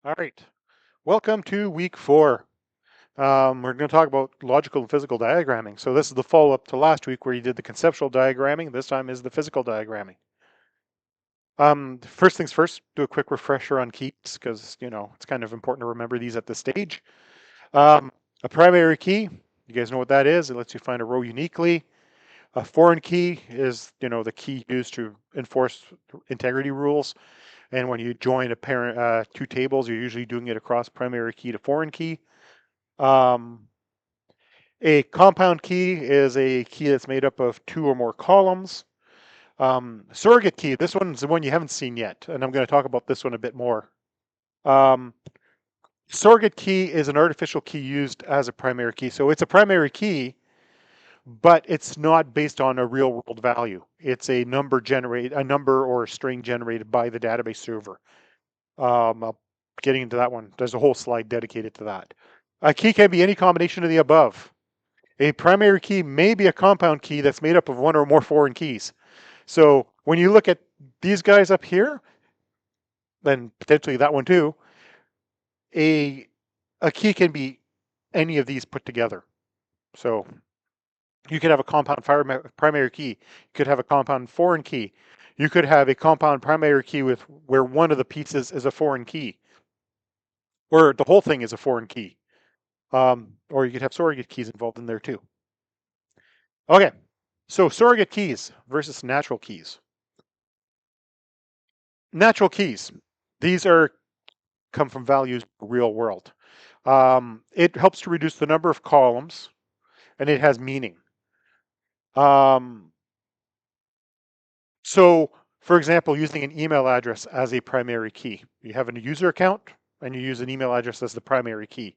All right. Welcome to week 4. We're going to talk about logical and physical diagramming. So this is the follow-up to last week where you did the conceptual diagramming. This time is the physical diagramming. First things first, do a quick refresher on keys because, it's kind of important to remember these at this stage. A primary key, you guys know what that is. It lets you find a row uniquely. A foreign key is, the key used to enforce integrity rules. And when you join two tables, you're usually doing it across primary key to foreign key. Um, a compound key is a key that's made up of 2 or more columns. Surrogate key, this one's the one you haven't seen yet, and I'm going to talk about this one a bit more. Um, Surrogate key is an artificial key used as a primary key. So it's a primary key, but it's not based on a real world value. It's a number or a string generated by the database server. Getting into that one, there's a whole slide dedicated to that. A key can be any combination of the above. A primary key may be a compound key that's made up of 1 or more foreign keys. So when you look at these guys up here, then potentially that one too, a key can be any of these put together. So you could have a compound primary key. You could have a compound foreign key. You could have a compound primary key with where one of the pieces is a foreign key, or the whole thing is a foreign key. Or you could have surrogate keys involved in there too. Okay, so surrogate keys versus natural keys. Natural keys. These come from values real world. It helps to reduce the number of columns, and it has meaning. Um, so, for example, using an email address as a primary key. You have a user account, and you use an email address as the primary key.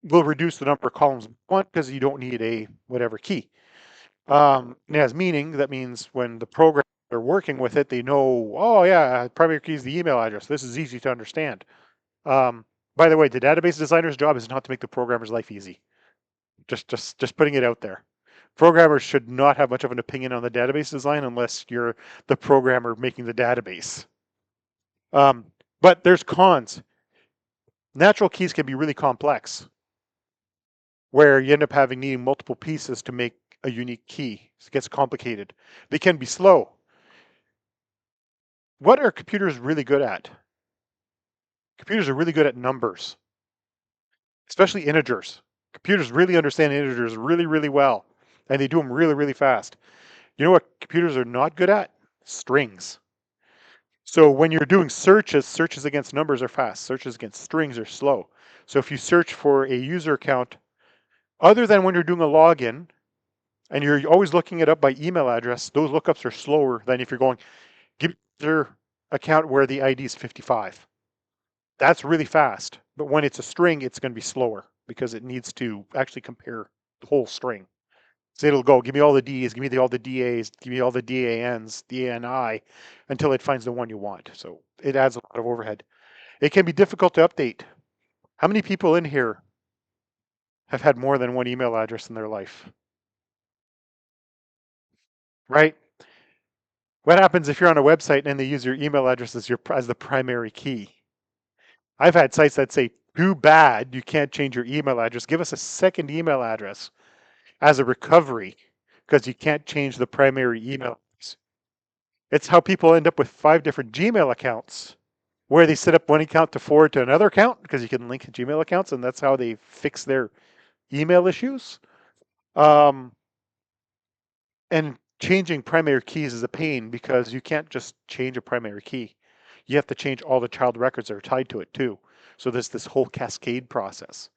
Will reduce the number of columns one because you don't need a whatever key. It has meaning. That means when the program are working with it, they know, oh yeah, primary key is the email address. This is easy to understand. By the way, the database designer's job is not to make the programmer's life easy. Just putting it out there. Programmers should not have much of an opinion on the database design unless you're the programmer making the database. But there's cons. Natural keys can be really complex, where you end up needing multiple pieces to make a unique key. It gets complicated. They can be slow. What are computers really good at? Computers are really good at numbers, especially integers. Computers really understand integers really, really well, and they do them really, really fast. You know what computers are not good at? Strings. So when you're doing searches against numbers are fast. Searches against strings are slow. So if you search for a user account, other than when you're doing a login, and you're always looking it up by email address, those lookups are slower than if you're going, give me their account where the ID is 55. That's really fast. But when it's a string, it's going to be slower because it needs to actually compare the whole string. So it'll go, give me all the Ds, give me all the DAs, give me all the DANs, DANI, until it finds the one you want. So it adds a lot of overhead. It can be difficult to update. How many people in here have had more than one email address in their life? Right? What happens if you're on a website and they use your email address as the primary key? I've had sites that say, too bad you can't change your email address. Give us a second email address as a recovery because you can't change the primary email. It's how people end up with 5 different Gmail accounts where they set up one account to forward to another account because you can link Gmail accounts, and that's how they fix their email issues. Um, and changing primary keys is a pain because you can't just change a primary key. You have to change all the child records that are tied to it too. So there's this whole cascade process.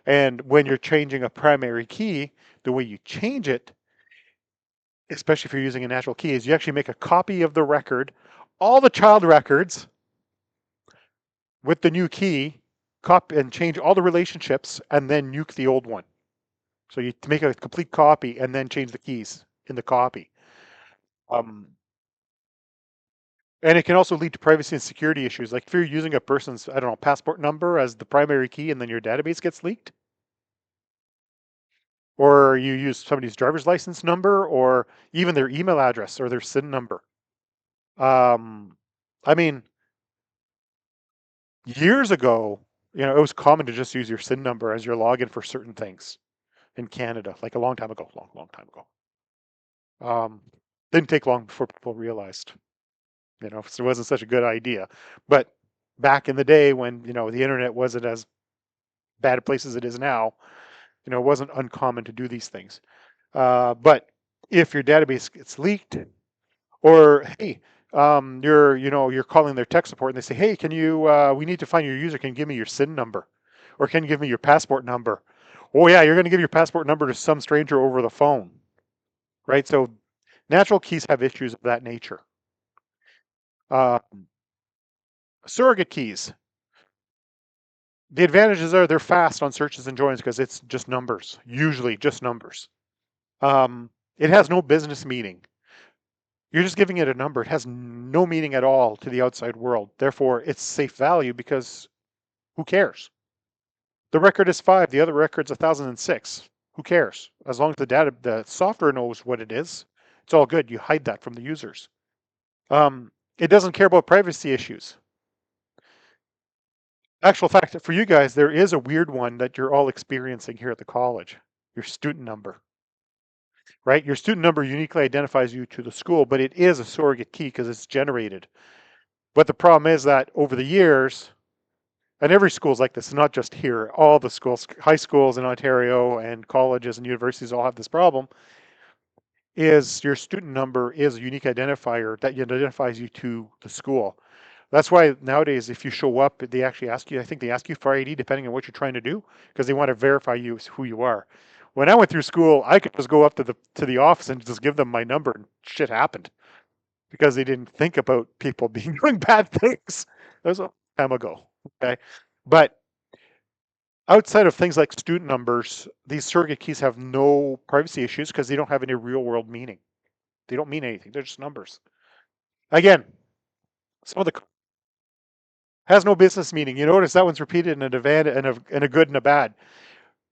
And when you're changing a primary key, the way you change it, especially if you're using a natural key, is you actually make a copy of the record, all the child records with the new key, copy and change all the relationships, and then nuke the old one. So you make a complete copy and then change the keys in the copy. Um, and it can also lead to privacy and security issues. Like if you're using a person's, I don't know, passport number as the primary key and then your database gets leaked, or you use somebody's driver's license number, or even their email address or their SIN number. Um, I mean, Years ago, it was common to just use your SIN number as your login for certain things in Canada, like a long time ago, long, long time ago. Um, didn't take long before people realized, it wasn't such a good idea. But back in the day when, the internet wasn't as bad a place as it is now, it wasn't uncommon to do these things. But if your database gets leaked, or hey, you're calling their tech support and they say, hey, we need to find your user. Can you give me your SIN number, or can you give me your passport number? Oh yeah, you're going to give your passport number to some stranger over the phone, right? So natural keys have issues of that nature. Uh, Surrogate keys. The advantages are they're fast on searches and joins because it's just numbers, usually just numbers. It has no business meaning. You're just giving it a number. It has no meaning at all to the outside world. Therefore, it's safe value because who cares? The record is 5. The other record's 1006. Who cares? As long as the software knows what it is, it's all good. You hide that from the users. It doesn't care about privacy issues. Actual fact, for you guys, there is a weird one that you're all experiencing here at the college. Your student number, right? Your student number uniquely identifies you to the school, but it is a surrogate key because it's generated. But the problem is that over the years, and every school's like this, not just here, all the schools, high schools in Ontario and colleges and universities all have this problem, is your student number is a unique identifier that identifies you to the school. That's why nowadays, if you show up, they actually ask you, I think they ask you for ID depending on what you're trying to do, because they want to verify you as who you are. When I went through school, I could just go up to the office and just give them my number and shit happened because they didn't think about people being doing bad things. That was a long time ago. Okay. But outside of things like student numbers, these surrogate keys have no privacy issues because they don't have any real world meaning. They don't mean anything. They're just numbers. Again, some of the has no business meaning. You notice that one's repeated in a good and a bad.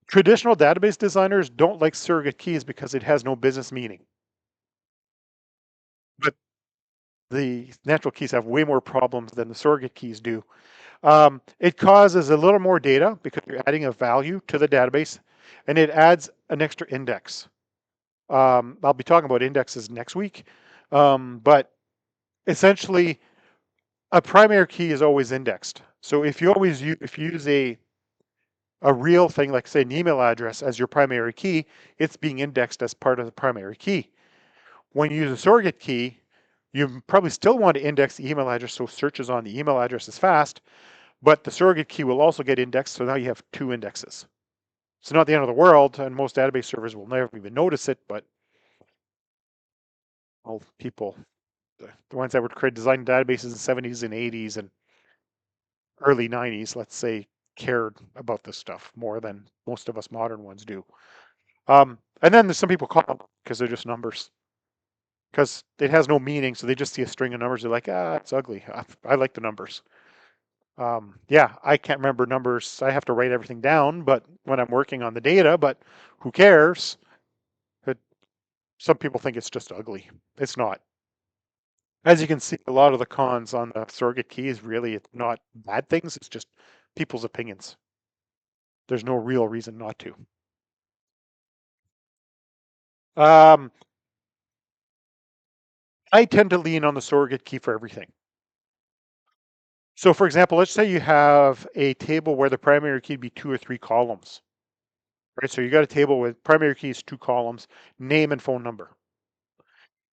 Traditional database designers don't like surrogate keys because it has no business meaning. But the natural keys have way more problems than the surrogate keys do. It causes a little more data because you're adding a value to the database, and it adds an extra index. I'll be talking about indexes next week, but essentially, a primary key is always indexed. So if you use a real thing like say an email address as your primary key, it's being indexed as part of the primary key. When you use a surrogate key, you probably still want to index the email address so searches on the email address is fast, but the surrogate key will also get indexed, so now you have 2 indexes. It's not the end of the world, and most database servers will never even notice it, but all people, the ones that were designing databases in the 70s and 80s and early 90s, let's say, cared about this stuff more than most of us modern ones do. And then there's some people call them because they're just numbers. Because it has no meaning, so they just see a string of numbers. They're like, it's ugly. I like the numbers. Yeah, I can't remember numbers. I have to write everything down, but when I'm working on the data, but who cares? But some people think it's just ugly. It's not. As you can see, a lot of the cons on the surrogate key is really it's not bad things. It's just people's opinions. There's no real reason not to. Um, I tend to lean on the surrogate key for everything. So for example, let's say you have a table where the primary key would be 2 or 3 columns, right? So you got a table with primary keys, 2 columns, name and phone number.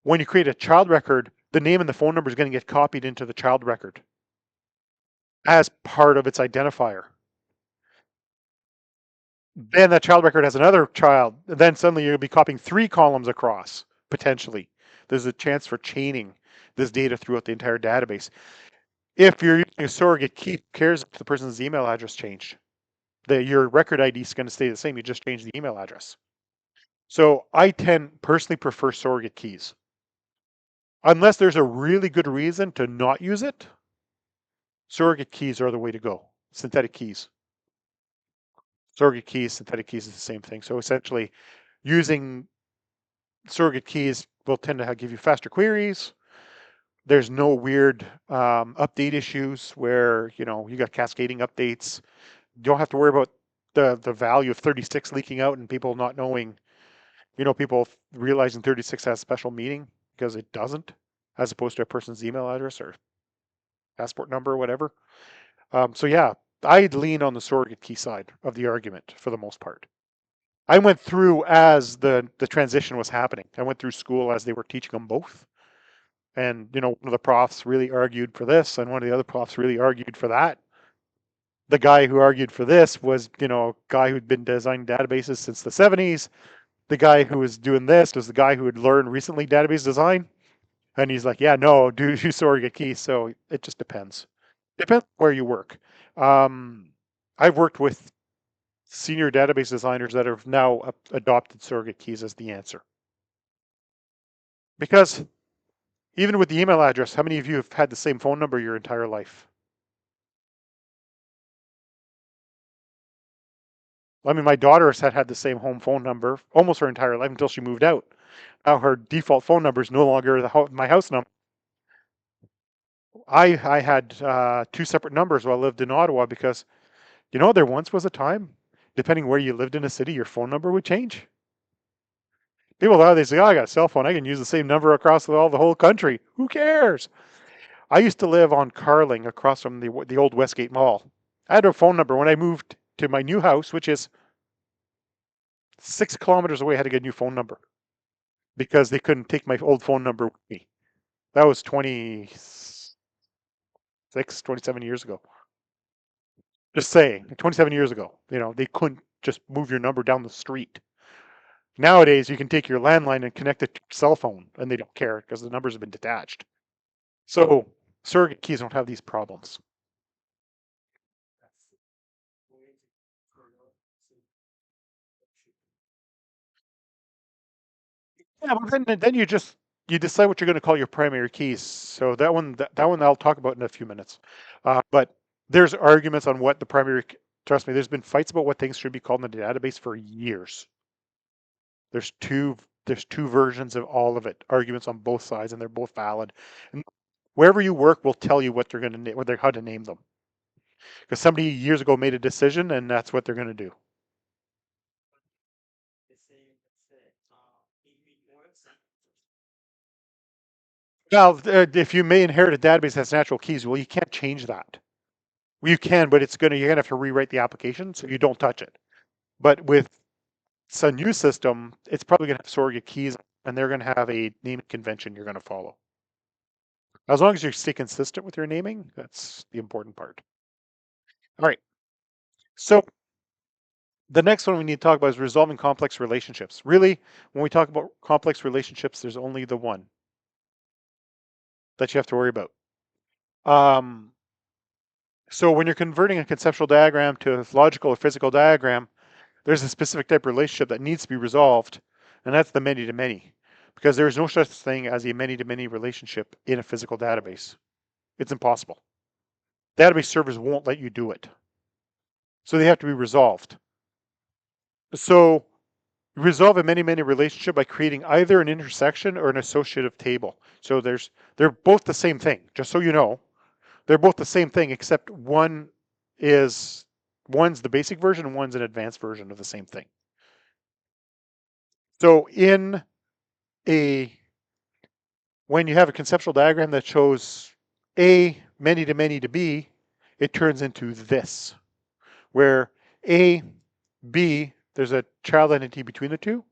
When you create a child record, the name and the phone number is going to get copied into the child record as part of its identifier. Then that child record has another child. Then suddenly you'll be copying 3 columns across, potentially. There's a chance for chaining this data throughout the entire database. If you're using a surrogate key, who cares if the person's email address changed? Your record ID is going to stay the same. You just change the email address. So I tend personally prefer surrogate keys. Unless there's a really good reason to not use it, surrogate keys are the way to go. Synthetic keys. Surrogate keys, synthetic keys is the same thing. So essentially, using surrogate keys will tend to give you faster queries, There's no weird update issues where, you know, you got cascading updates. You don't have to worry about the value of 36 leaking out and people not knowing, you know, people realizing 36 has special meaning because it doesn't, as opposed to a person's email address or passport number or whatever. So yeah, I'd lean on the surrogate key side of the argument for the most part. I went through as the transition was happening. I went through school as they were teaching them both. And, you know, one of the profs really argued for this, and one of the other profs really argued for that. The guy who argued for this was, you know, a guy who'd been designing databases since the 70s. The guy who was doing this was the guy who had learned recently database design. And he's like, yeah, no, do surrogate keys. So it just depends. Depends where you work. Um, I've worked with senior database designers that have now adopted surrogate keys as the answer. Because even with the email address, how many of you have had the same phone number your entire life? I mean, my daughter has had the same home phone number almost her entire life until she moved out. Now her default phone number is no longer my house number. I had two separate numbers while I lived in Ottawa because, you know, there once was a time, depending where you lived in a city, your phone number would change. People nowadays say, oh, I got a cell phone. I can use the same number across the whole country. Who cares? I used to live on Carling across from the old Westgate Mall. I had a phone number when I moved to my new house, which is 6 kilometers away. I had to get a new phone number because they couldn't take my old phone number with me. That was 27 years ago. Just saying, 27 years ago, you know, they couldn't just move your number down the street. Nowadays, you can take your landline and connect it to your cell phone, and they don't care because the numbers have been detached. So surrogate keys don't have these problems. Yeah, but then you decide what you're going to call your primary keys. So that one I'll talk about in a few minutes. But there's arguments on what the primary. Trust me, there's been fights about what things should be called in the database for years. There's two versions of all of it. Arguments on both sides, and they're both valid. And wherever you work will tell you what they're going to how to name them. Because somebody years ago made a decision, and that's what they're going to do. Well, if you may inherit a database that's natural keys, well, you can't change that. Well, you can, but you're gonna have to rewrite the application, so you don't touch it. But with a new system, it's probably gonna have surrogate keys, and they're gonna have a naming convention you're gonna follow. As long as you stay consistent with your naming, that's the important part. All right. So the next one we need to talk about is resolving complex relationships. Really, when we talk about complex relationships, there's only the one that you have to worry about. Um, so when you're converting a conceptual diagram to a logical or physical diagram, there's a specific type of relationship that needs to be resolved, and that's the many-to-many, because there is no such thing as a many-to-many relationship in a physical database. It's impossible. Database servers won't let you do it. So they have to be resolved. So you resolve a many-many relationship by creating either an intersection or an associative table. So they're both the same thing, just so you know. They're both the same thing, except one's the basic version and one's an advanced version of the same thing. So when you have a conceptual diagram that shows A many to many to B, it turns into this, where A, B, there's a child entity between the two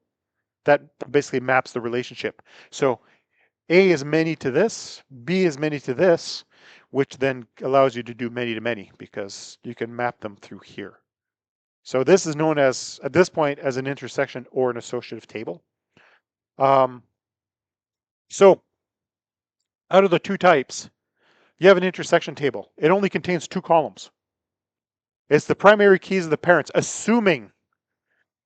that basically maps the relationship. So A is many to this, B is many to this, which then allows you to do many to many because you can map them through here. So this is known as, at this point, as an intersection or an associative table. So out of the two types, you have an intersection table. It only contains two columns. It's the primary keys of the parents, assuming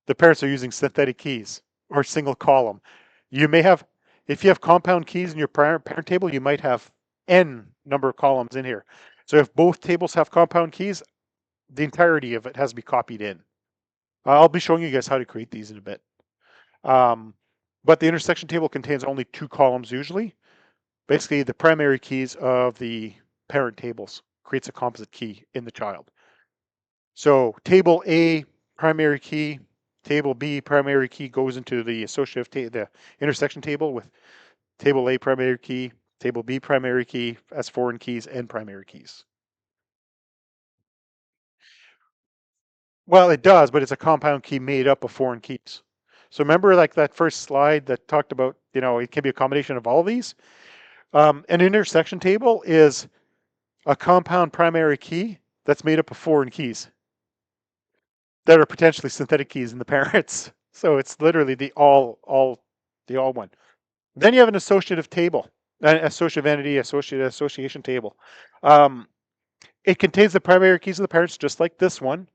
the parents are using synthetic keys or single column. You may have, if you have compound keys in your parent table, you might have n number of columns in here. So if both tables have compound keys, the entirety of it has to be copied in. I'll be showing you guys how to create these in a bit. But the intersection table contains only two columns usually. Basically, the primary keys of the parent tables creates a composite key in the child. So table A, primary key, table B, primary key goes into the associative, the intersection table with table A primary key, table B primary key as foreign keys and primary keys. Well, it does, but it's a compound key made up of foreign keys. So remember like that first slide that talked about, it can be a combination of all of these? An intersection table is a compound primary key that's made up of foreign keys that are potentially synthetic keys in the parents. So it's literally the all one. Then you have an associative table, an associative entity, association table. Um, it contains the primary keys of the parents, just like this one,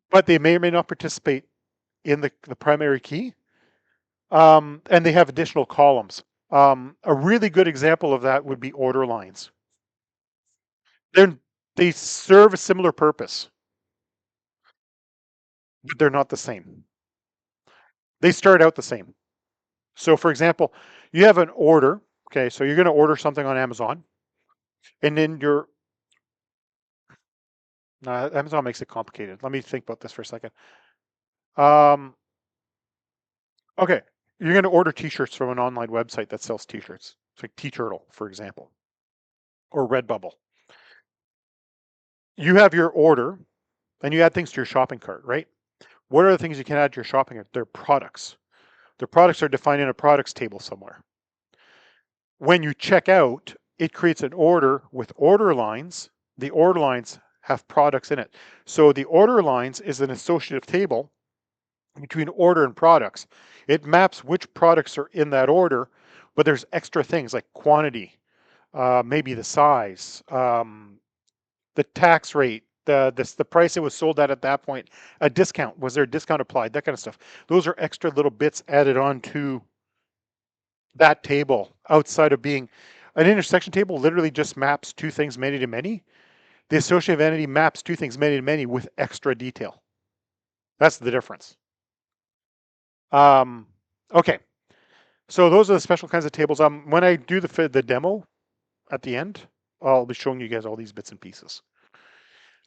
but they may or may not participate in the primary key, and they have additional columns. A really good example of that would be order lines. They're, they serve a similar purpose, but they're not the same. They start out the same. So for example, you have an order, okay, so you're going to order something on Amazon, and then Amazon makes it complicated. Let me think about this for a second. Um, okay, you're going to order t-shirts from an online website that sells t-shirts. It's like T-Turtle, for example, or Redbubble. You have your order, and you add things to your shopping cart, right? What are the things you can add to your shopping cart? They're products. The products are defined in a products table somewhere. When you check out, it creates an order with order lines. The order lines have products in it. So the order lines is an associative table between order and products. It maps which products are in that order, but there's extra things like quantity, maybe the size, the tax rate, the price it was sold at that point, a discount. Was there a discount applied? That kind of stuff. Those are extra little bits added on to that table outside of being an intersection table. Literally just maps two things many to many. The associative entity maps two things many to many with extra detail. That's the difference. Um, okay, so those are the special kinds of tables. When I do the demo at the end, I'll be showing you guys all these bits and pieces.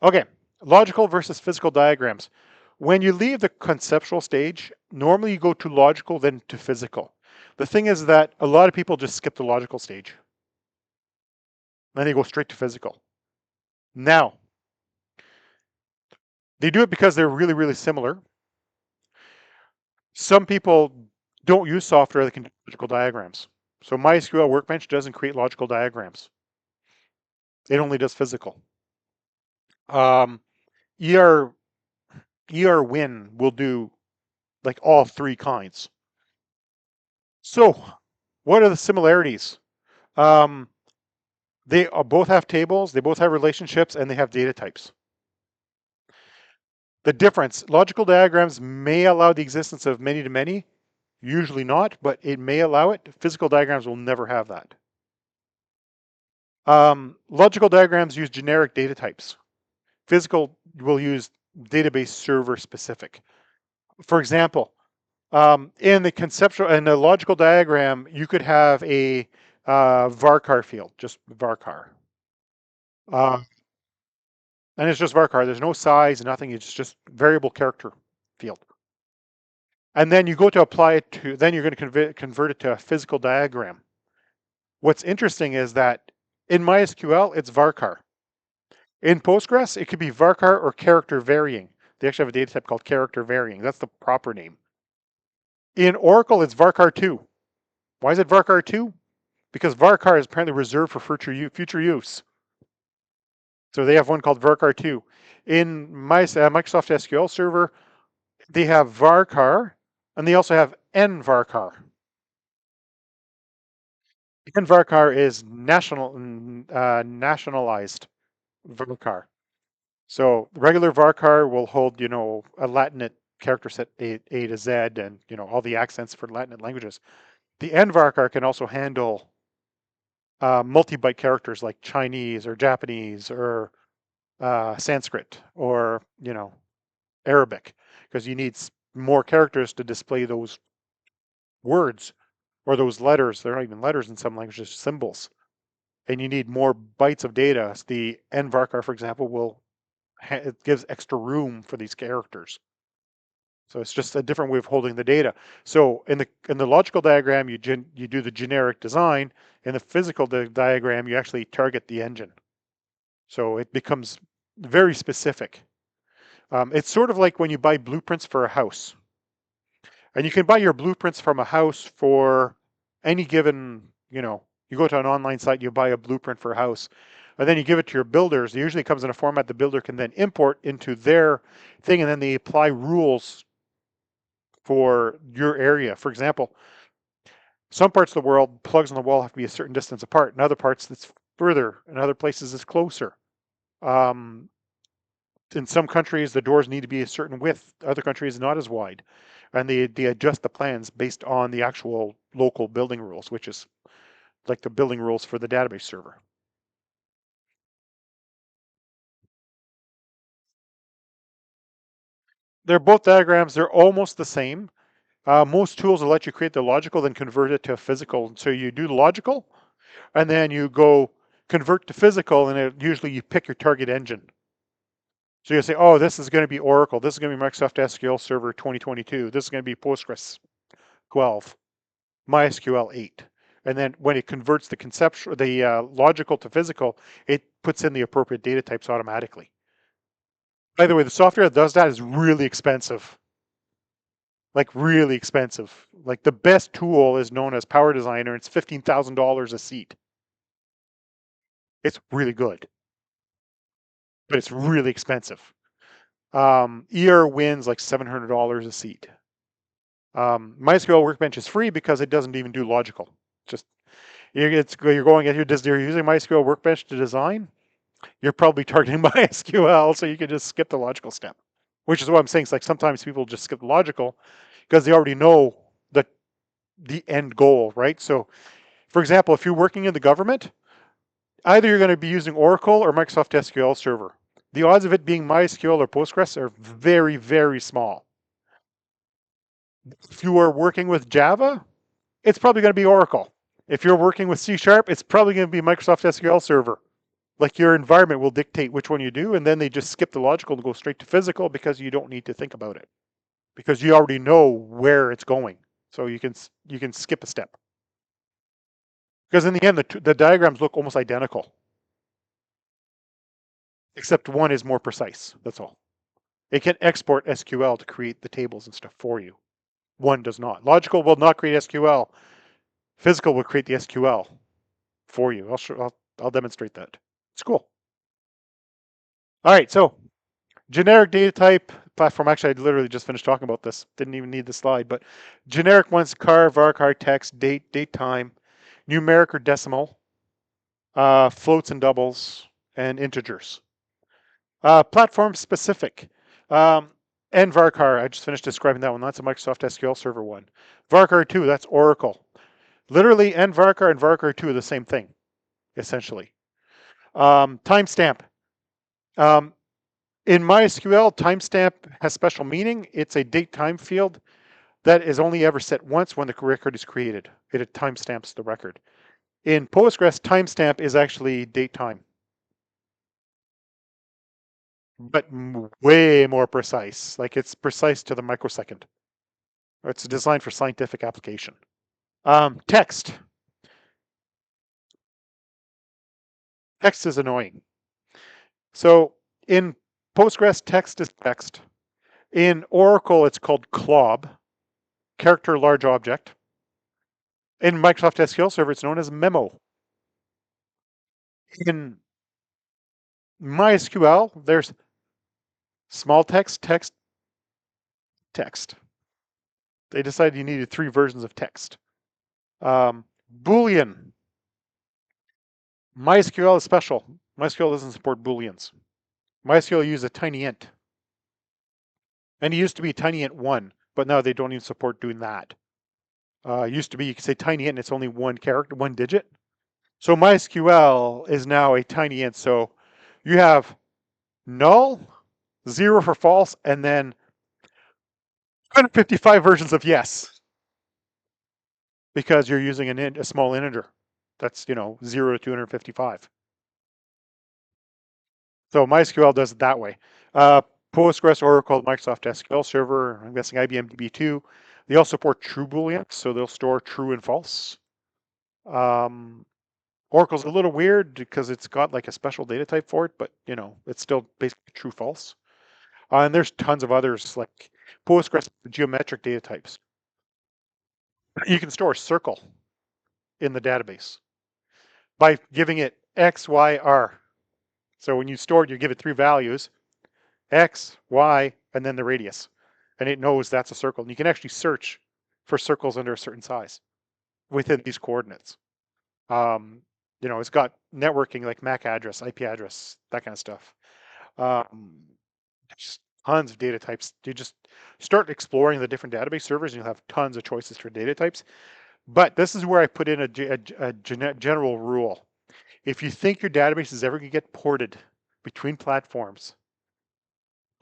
Okay, logical versus physical diagrams. When you leave the conceptual stage, normally you go to logical, then to physical. The thing is that a lot of people just skip the logical stage. Then they go straight to physical. Now, they do it because they're really, really similar. Some people don't use software that can do logical diagrams. So MySQL Workbench doesn't create logical diagrams. It only does physical. Um, ER Win will do like all three kinds. So, what are the similarities? Um, they both have tables, they both have relationships, and they have data types. The difference, logical diagrams may allow the existence of many to many, usually not, but it may allow it. Physical diagrams will never have that. Logical diagrams use generic data types. Physical will use database server specific. For example, in the logical diagram, you could have a varchar field, just varchar. And it's just varchar. There's no size, nothing. It's just variable character field. And then you go to apply it to, then you're going to convert it to a physical diagram. What's interesting is that in MySQL, it's varchar. In Postgres, it could be varchar or character varying. They actually have a data type called character varying. That's the proper name. In Oracle, it's varchar2. Why is it varchar2? Because varchar is apparently reserved for future use. So they have one called varchar2. In Microsoft SQL Server, they have varchar, and they also have nvarchar. Nvarchar is nationalized varchar. So regular varchar will hold, a Latinate character set A to Z, and all the accents for Latinate languages. The nvarchar can also handle multi-byte characters like Chinese or Japanese or Sanskrit or Arabic, because you need more characters to display those words or those letters, they're not even letters in some languages, symbols. And you need more bytes of data. So the nvarchar, for example, it gives extra room for these characters. So it's just a different way of holding the data. So in the logical diagram, you do the generic design. In the physical diagram, you actually target the engine. So it becomes very specific. It's sort of like when you buy blueprints for a house. And you can buy your blueprints from a house for any given, you go to an online site, you buy a blueprint for a house, and then you give it to your builders. It usually comes in a format the builder can then import into their thing, and then they apply rules for your area. For example, some parts of the world, plugs on the wall have to be a certain distance apart. In other parts, it's further. In other places, it's closer. Um, in some countries, the doors need to be a certain width. Other countries, not as wide. And they adjust the plans based on the actual local building rules, which is like the building rules for the database server. They're both diagrams. They're almost the same. Most tools will let you create the logical, then convert it to physical. So you do the logical, and then you go convert to physical, and usually you pick your target engine. So you say, oh, this is going to be Oracle. This is going to be Microsoft SQL Server 2022. This is going to be Postgres 12, MySQL 8. And then when it converts the conceptual, the logical to physical, it puts in the appropriate data types automatically. By the way, the software that does that is really expensive. Like really expensive. Like the best tool is known as Power Designer. It's $15,000 a seat. It's really good, but it's really expensive. ER Wins like $700 a seat. MySQL Workbench is free because it doesn't even do logical. Just you're going at you're using MySQL Workbench to design. You're probably targeting MySQL, so you can just skip the logical step. Which is what I'm saying. It's like sometimes people just skip the logical because they already know the end goal, right? So, for example, if you're working in the government, either you're going to be using Oracle or Microsoft SQL Server. The odds of it being MySQL or Postgres are very, very small. If you are working with Java, it's probably going to be Oracle. If you're working with C#, it's probably going to be Microsoft SQL Server. Like your environment will dictate which one you do, and then they just skip the logical and go straight to physical because you don't need to think about it because you already know where it's going. So you can skip a step because in the end the diagrams look almost identical, except one is more precise. That's all. It can export SQL to create the tables and stuff for you. One does not. Logical will not create SQL. Physical will create the SQL for you. I'll demonstrate that. It's cool. All right, so generic data type platform. Actually, I literally just finished talking about this. Didn't even need the slide, but generic ones: car, varchar, text, date, time, numeric or decimal, floats and doubles, and integers. Platform specific. And varchar, I just finished describing that one. That's a Microsoft SQL Server one. Varchar 2, that's Oracle. Literally, nvarchar and varchar 2 are the same thing, essentially. Timestamp. In MySQL, timestamp has special meaning. It's a date time field that is only ever set once when the record is created. It timestamps the record. In Postgres, timestamp is actually date time, but way more precise. Like it's precise to the microsecond. It's designed for scientific application. Text. Text is annoying. So in Postgres, text is text. In Oracle, it's called CLOB, character large object. In Microsoft SQL Server, it's known as memo. In MySQL, there's small text, text, text. They decided you needed 3 versions of text. Boolean. MySQL is special. MySQL doesn't support Booleans. MySQL uses a tiny int. And it used to be tiny int 1, but now they don't even support doing that. Used to be you could say tiny int and it's only one character, one digit. So MySQL is now a tiny int. So you have null, 0 for false, and then 155 versions of yes. because you're using a small integer. That's 0 to 255. So MySQL does it that way. Postgres, Oracle, Microsoft SQL Server, I'm guessing IBM DB2. They all support true booleans, so they'll store true and false. Oracle's a little weird because it's got like a special data type for it, but it's still basically true false. And there's tons of others like Postgres geometric data types. You can store a circle in the database by giving it X, Y, R. So when you store it, you give it 3 values, X, Y, and then the radius. And it knows that's a circle. And you can actually search for circles under a certain size within these coordinates. It's got networking like MAC address, IP address, that kind of stuff. Just tons of data types. You just start exploring the different database servers and you'll have tons of choices for data types. But this is where I put in a general rule. If you think your database is ever going to get ported between platforms,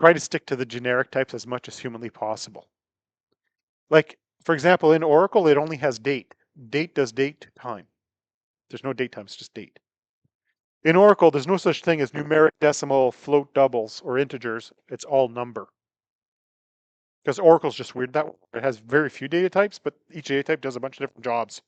try to stick to the generic types as much as humanly possible. Like, for example, in Oracle, it only has date. Date does date to time. There's no date time, it's just date. In Oracle, there's no such thing as numeric, decimal, float doubles, or integers. It's all number. Because Oracle's just weird that way. It has very few data types, but each data type does a bunch of different jobs.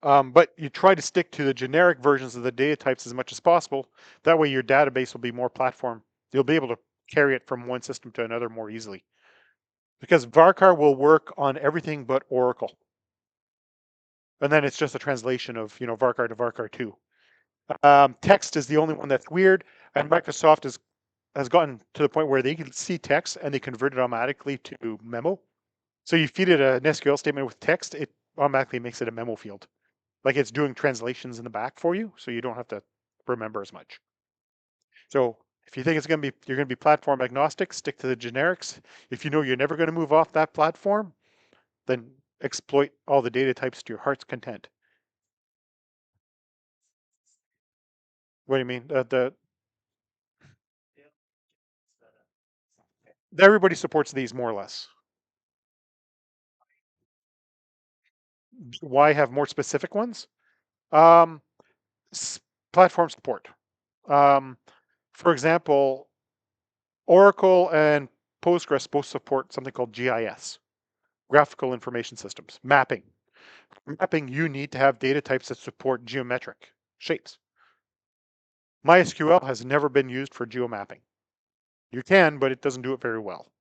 But you try to stick to the generic versions of the data types as much as possible. That way your database will be more platform. You'll be able to carry it from one system to another more easily. Because Varchar will work on everything but Oracle. And then it's just a translation of, Varchar to Varchar 2. Text is the only one that's weird, and Microsoft has gotten to the point where they can see text and they convert it automatically to memo. So you feed it an SQL statement with text, it automatically makes it a memo field. Like it's doing translations in the back for you, so you don't have to remember as much. So if you think you're going to be platform agnostic, stick to the generics. If you know you're never going to move off that platform, then exploit all the data types to your heart's content. What do you mean? Everybody supports these more or less. Why have more specific ones? Um, Platform support. For example, Oracle and Postgres both support something called GIS, Graphical Information Systems, mapping. Mapping, you need to have data types that support geometric shapes. MySQL has never been used for geomapping. You can, but it doesn't do it very well.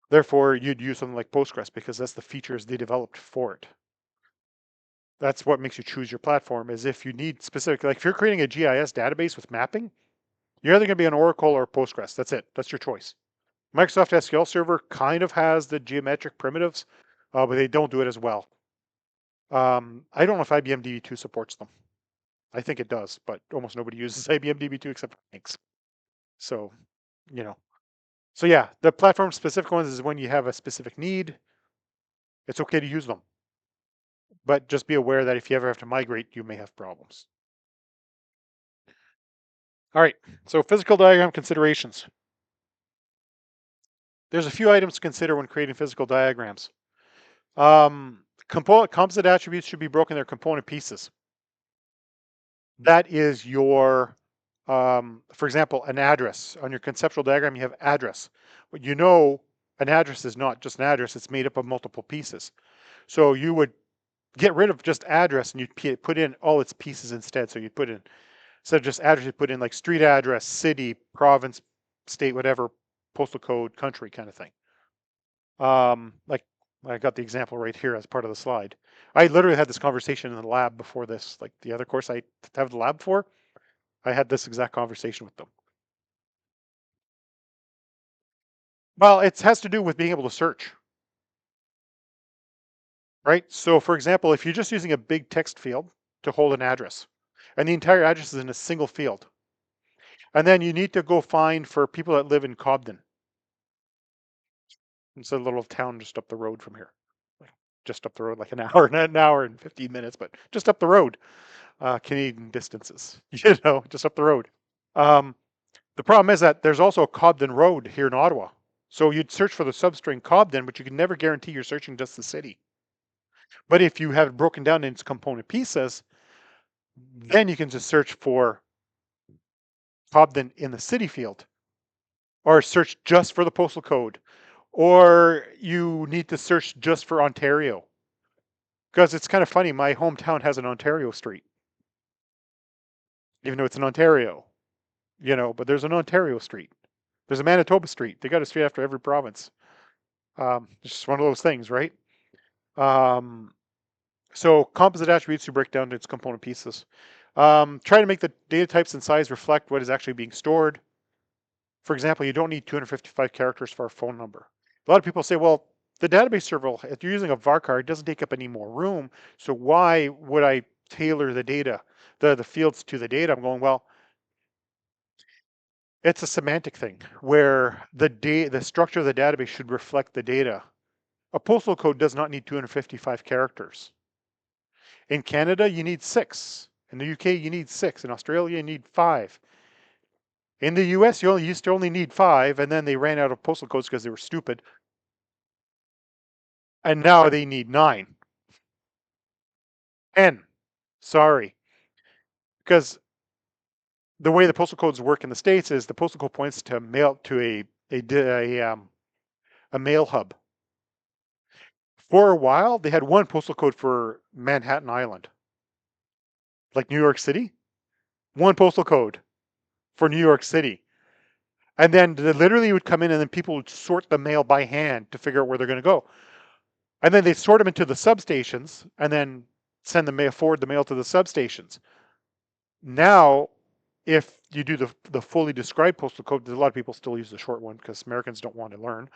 Therefore, you'd use something like Postgres because that's the features they developed for it. That's what makes you choose your platform, is if you need specific, like if you're creating a GIS database with mapping, you're either going to be on Oracle or Postgres. That's it. That's your choice. Microsoft SQL Server kind of has the geometric primitives, but they don't do it as well. I don't know if IBM DB2 supports them. I think it does, but almost nobody uses IBM DB2 except for banks. So, you know. So yeah, the platform specific ones is when you have a specific need. It's okay to use them. But just be aware that if you ever have to migrate, you may have problems. All right, so physical diagram considerations. There's a few items to consider when creating physical diagrams. Composite attributes should be broken into component pieces. That is your, for example, an address. On your conceptual diagram, you have address. But you know an address is not just an address, it's made up of multiple pieces. So you would get rid of just address and you'd put in all its pieces instead. So you'd put in, instead of just address, you'd put in like street address, city, province, state, whatever, postal code, country kind of thing. Like I got the example right here as part of the slide. I literally had this conversation in the lab before this, like the other course I have the lab for. I had this exact conversation with them. Well, it has to do with being able to search, right? So for example, if you're just using a big text field to hold an address, and the entire address is in a single field, and then you need to go find for people that live in Cobden. It's a little town just up the road from here. Just up the road, like an hour, not an hour and 15 minutes, but just up the road. Canadian distances, just up the road. The problem is that there's also a Cobden Road here in Ottawa. So you'd search for the substring Cobden, but you can never guarantee you're searching just the city. But if you have it broken down into component pieces, then you can just search for Cobden in the city field, or search just for the postal code, or you need to search just for Ontario. Because it's kind of funny, my hometown has an Ontario street, even though it's in Ontario, but there's an Ontario street. There's a Manitoba street. They got a street after every province. It's just one of those things, right? Um, so composite attributes you break down into its component pieces. Try to make the data types and size reflect what is actually being stored. For example, you don't need 255 characters for a phone number. A lot of people say, well, the database server, if you're using a varchar, it doesn't take up any more room. So why would I tailor the data, the fields to the data? I'm going, well, it's a semantic thing where the structure of the database should reflect the data. A postal code does not need 255 characters. In Canada, you need 6. In the UK, you need 6. In Australia, you need 5. In the US, you used to only need 5, and then they ran out of postal codes because they were stupid. And now they need 9. 10. Sorry. Because the way the postal codes work in the States is the postal code points to mail to a mail hub. For a while, they had one postal code for Manhattan Island. Like New York City. One postal code for New York City. And then literally would come in and then people would sort the mail by hand to figure out where they're going to go. And then they sort them into the substations and then send the mail, forward the mail to the substations. Now, if you do the fully described postal code, a lot of people still use the short one because Americans don't want to learn.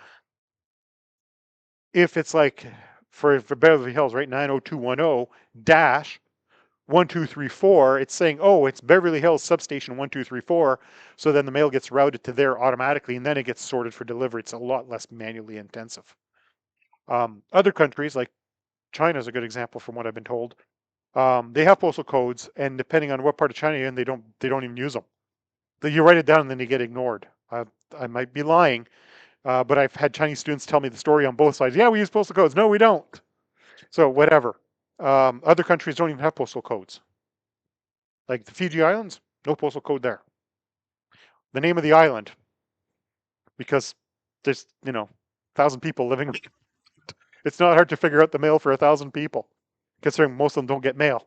If it's like for Beverly Hills, right, 90210 dash 1234, it's saying, oh, it's Beverly Hills substation 1234. So then the mail gets routed to there automatically, and then it gets sorted for delivery. It's a lot less manually intensive. Other countries, like China is a good example from what I've been told. They have postal codes, and depending on what part of China you're in, they don't even use them. You write it down and then they get ignored. I might be lying, but I've had Chinese students tell me the story on both sides. Yeah, we use postal codes. No, we don't. So whatever. Other countries don't even have postal codes. Like the Fiji Islands, no postal code there. The name of the island, because there's 1,000 people living. It's not hard to figure out the mail for 1,000 people, considering most of them don't get mail.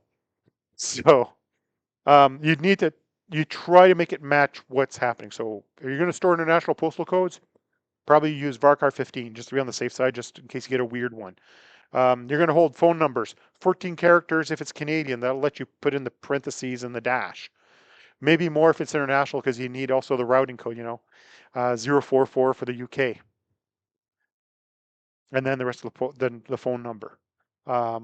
So you try to make it match what's happening. So are you going to store international postal codes? Probably use varchar 15 just to be on the safe side, just in case you get a weird one. You're going to hold phone numbers, 14 characters if it's Canadian. That'll let you put in the parentheses and the dash. Maybe more if it's international because you need also the routing code, 044 for the UK. And then the rest of the phone number. I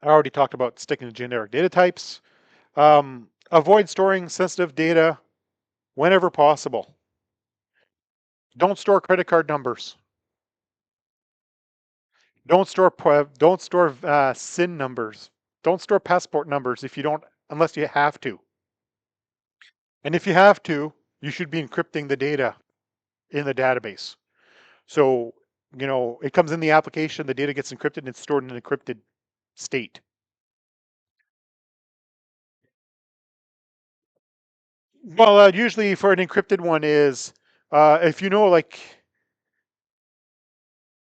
already talked about sticking to generic data types. Avoid storing sensitive data whenever possible. Don't store credit card numbers. Don't store SIN numbers. Don't store passport numbers unless you have to. And if you have to, you should be encrypting the data in the database. So, it comes in the application, the data gets encrypted and it's stored in an encrypted state. Well, usually for an encrypted one is, if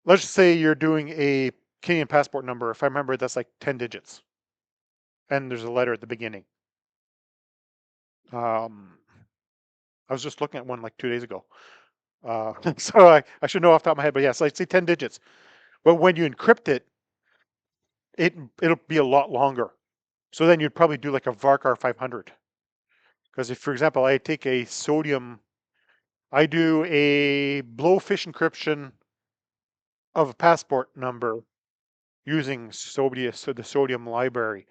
let's just say you're doing a Canadian passport number. If I remember, that's like 10 digits. And there's a letter at the beginning. I was just looking at one like 2 days ago. So I should know off the top of my head, but yes, I'd say 10 digits. But when you encrypt it'll be a lot longer. So then you'd probably do like a varchar 500. Because if, for example, I take I do a blowfish encryption of a passport number using the sodium library.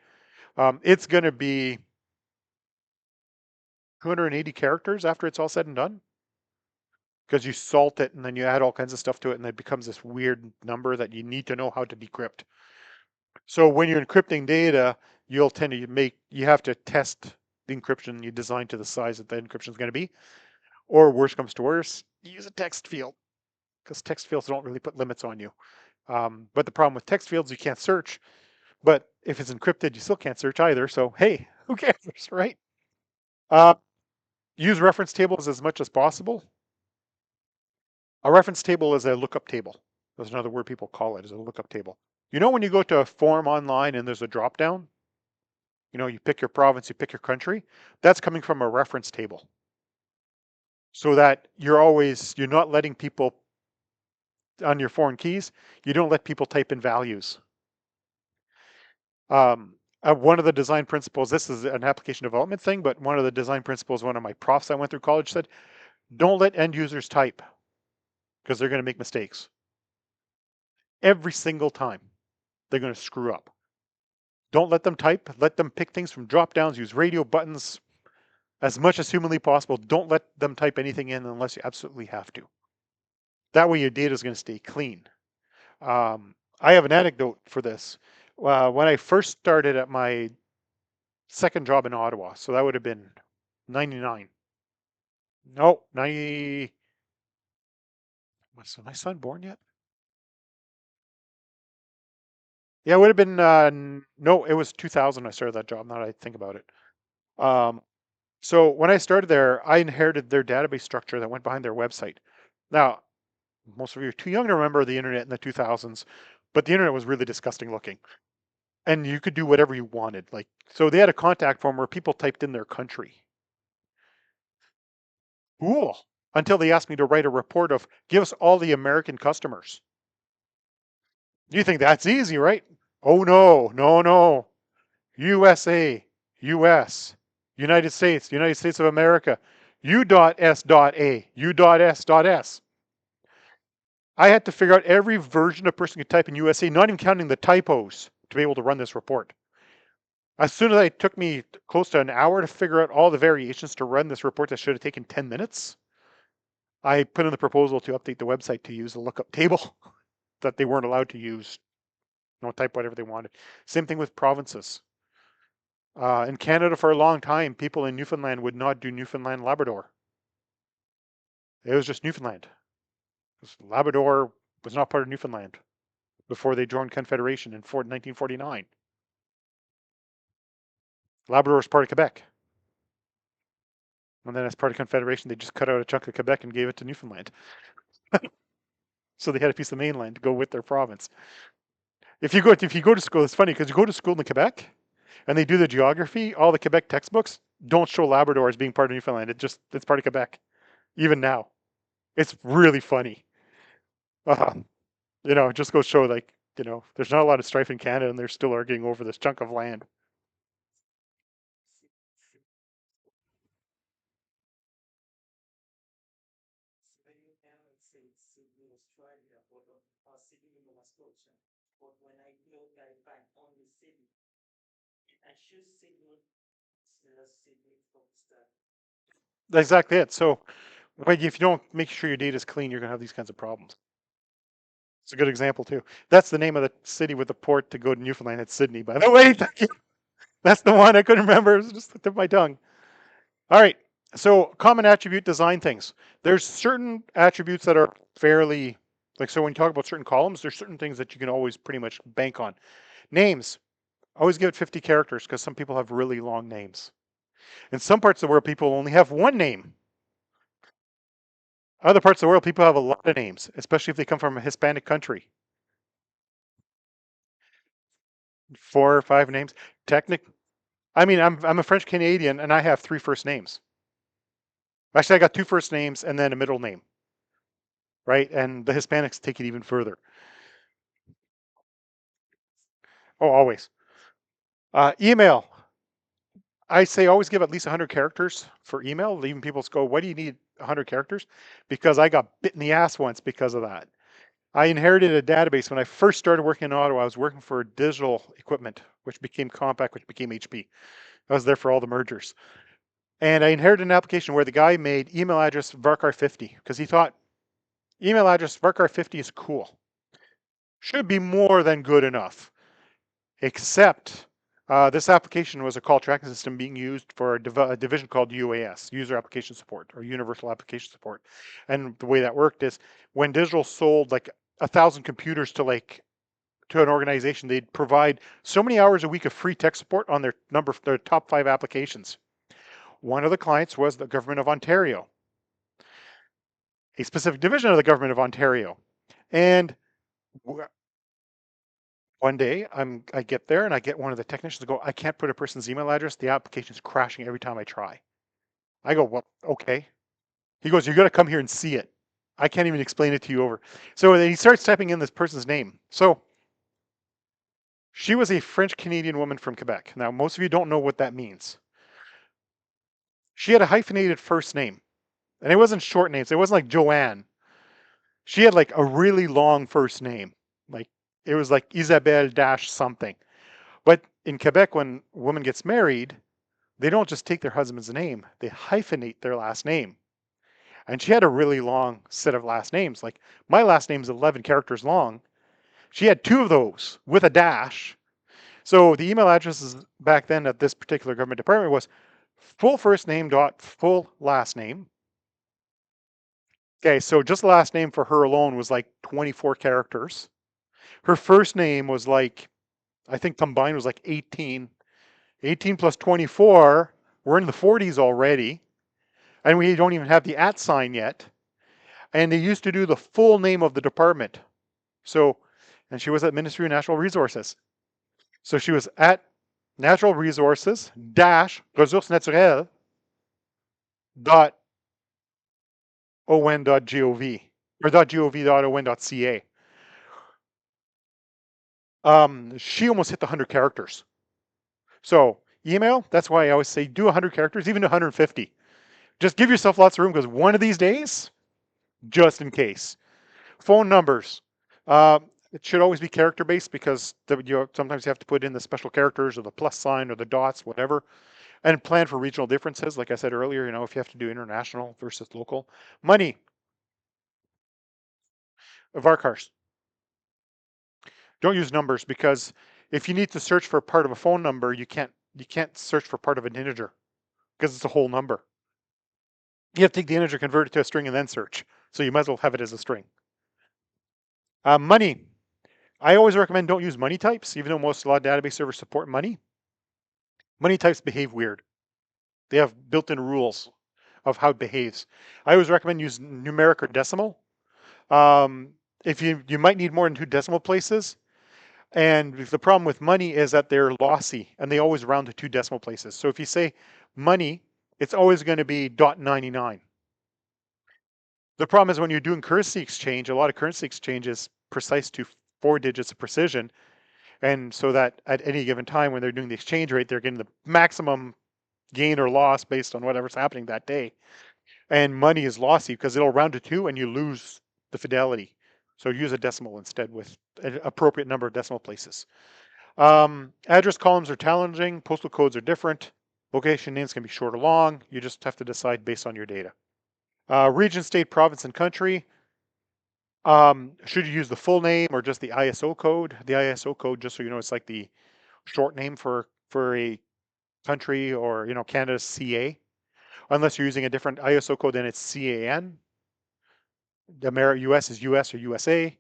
It's going to be 280 characters after it's all said and done. Because you salt it and then you add all kinds of stuff to it and it becomes this weird number that you need to know how to decrypt. So when you're encrypting data, you have to test the encryption you design to the size that the encryption is going to be. Or worst comes to worst, use a text field because text fields don't really put limits on you. But the problem with text fields, you can't search. But if it's encrypted, you still can't search either. So hey, who cares, right? Uh, use reference tables as much as possible. A reference table is a lookup table. That's another word people call it, is a lookup table. You know when you go to a form online and there's a drop down, you pick your province, you pick your country, that's coming from a reference table. So that you're not letting people on your foreign keys, you don't let people type in values. One of the design principles, this is an application development thing, but one of the design principles one of my profs I went through college said, don't let end users type because they're going to make mistakes. Every single time they're going to screw up. Don't let them type, let them pick things from drop downs, use radio buttons as much as humanly possible. Don't let them type anything in unless you absolutely have to. That way your data is going to stay clean. I have an anecdote for this. When I first started at my second job in Ottawa, so that would have been 99. No, 90. Was my son born yet? Yeah, it would have been, no, it was 2000 I started that job, now that I think about it. Um, so when I started there, I inherited their database structure that went behind their website. Now, most of you are too young to remember the internet in the 2000s, but the internet was really disgusting looking. And you could do whatever you wanted. So they had a contact form where people typed in their country. Cool. Until they asked me to write a report of, give us all the American customers. You think that's easy, right? Oh no, no, no. USA, US, United States of America, U.S.A, U.S.S. I had to figure out every version a person could type in USA, not even counting the typos, to be able to run this report. As soon as it took me close to an hour to figure out all the variations to run this report that should have taken 10 minutes, I put in the proposal to update the website to use a lookup table that they weren't allowed to use. Type whatever they wanted. Same thing with provinces. In Canada for a long time, people in Newfoundland would not do Newfoundland Labrador. It was just Newfoundland. Labrador was not part of Newfoundland before they joined Confederation in 1949. Labrador was part of Quebec. And then as part of Confederation, they just cut out a chunk of Quebec and gave it to Newfoundland. So they had a piece of mainland to go with their province. If you go to school, it's funny because you go to school in Quebec and they do the geography, all the Quebec textbooks don't show Labrador as being part of Newfoundland. It's part of Quebec, even now. It's really funny. It just goes to show there's not a lot of strife in Canada and they're still arguing over this chunk of land. That's exactly it. So if you don't make sure your data is clean, you're going to have these kinds of problems. It's a good example too. That's the name of the city with the port to go to Newfoundland. It's Sydney, by the way. That's the one I couldn't remember. It was just the tip of my tongue. All right. So common attribute design things. There's certain attributes that are fairly, so when you talk about certain columns, there's certain things that you can always pretty much bank on. Names. Always give it 50 characters because some people have really long names. In some parts of the world, people only have one name. Other parts of the world, people have a lot of names, especially if they come from a Hispanic country. 4 or 5 names. I'm a French Canadian and I have 3 first names. Actually, I got 2 first names and then a middle name. Right? And the Hispanics take it even further. Oh, always. Email. I say always give at least 100 characters for email. Even people go, why do you need 100 characters? Because I got bit in the ass once because of that. I inherited a database. When I first started working in Ottawa, I was working for digital equipment, which became Compaq, which became HP. I was there for all the mergers. And I inherited an application where the guy made email address varchar50 because he thought email address varchar50 is cool. Should be more than good enough. Except This application was a call tracking system being used for a division called UAS, User Application Support, or Universal Application Support. And the way that worked is when Digital sold like 1,000 computers to an organization, they'd provide so many hours a week of free tech support on their top 5 applications. One of the clients was the government of Ontario, a specific division of the government of Ontario. And one day I get there and I get one of the technicians to go, I can't put a person's email address. The application is crashing every time I try. I go, well, okay. He goes, you got to come here and see it. I can't even explain it to you over. So then he starts typing in this person's name. So she was a French Canadian woman from Quebec. Now, most of you don't know what that means. She had a hyphenated first name, and it wasn't short names. It wasn't like Joanne. She had like a really long first name. Like it was like Isabelle dash something. But in Quebec, when a woman gets married, they don't just take their husband's name, they hyphenate their last name. And she had a really long set of last names. Like my last name's 11 characters long. She had 2 of those with a dash. So the email addresses back then at this particular government department was full first name dot full last name. Okay, so just last name for her alone was like 24 characters. Her first name was like, I think combined was like 18. 18 plus 24, we're in the 40s already. And we don't even have the at sign yet. And they used to do the full name of the department. So, and she was at Ministry of Natural Resources. So she was at Natural Resources dash ressources naturelles dot on.gov or .gov.on.ca. She almost hit the 100 characters. So email, that's why I always say do 100 characters, even 150. Just give yourself lots of room because one of these days, just in case. Phone numbers. It should always be character based because sometimes you have to put in the special characters or the plus sign or the dots, whatever. And plan for regional differences. Like I said earlier, if you have to do international versus local. Money, varchars. Don't use numbers because if you need to search for part of a phone number, you can't search for part of an integer because it's a whole number. You have to take the integer, convert it to a string, and then search. So you might as well have it as a string. Money. I always recommend don't use money types, even though a lot of database servers support money. Money types behave weird. They have built-in rules of how it behaves. I always recommend use numeric or decimal. If you might need more than 2 decimal places. And the problem with money is that they're lossy and they always round to 2 decimal places. So if you say money, it's always going to be .99. The problem is when you're doing currency exchange, a lot of currency exchange is precise to 4 digits of precision. And so that at any given time when they're doing the exchange rate, they're getting the maximum gain or loss based on whatever's happening that day. And money is lossy because it'll round to 2 and you lose the fidelity. So use a decimal instead with an appropriate number of decimal places. Address columns are challenging. Postal codes are different. Location names can be short or long. You just have to decide based on your data. Region, state, province, and country. Should you use the full name or just the ISO code? The ISO code, just so you know, it's like the short name for a country or Canada's CA. Unless you're using a different ISO code, then it's CAN. The US is US or USA.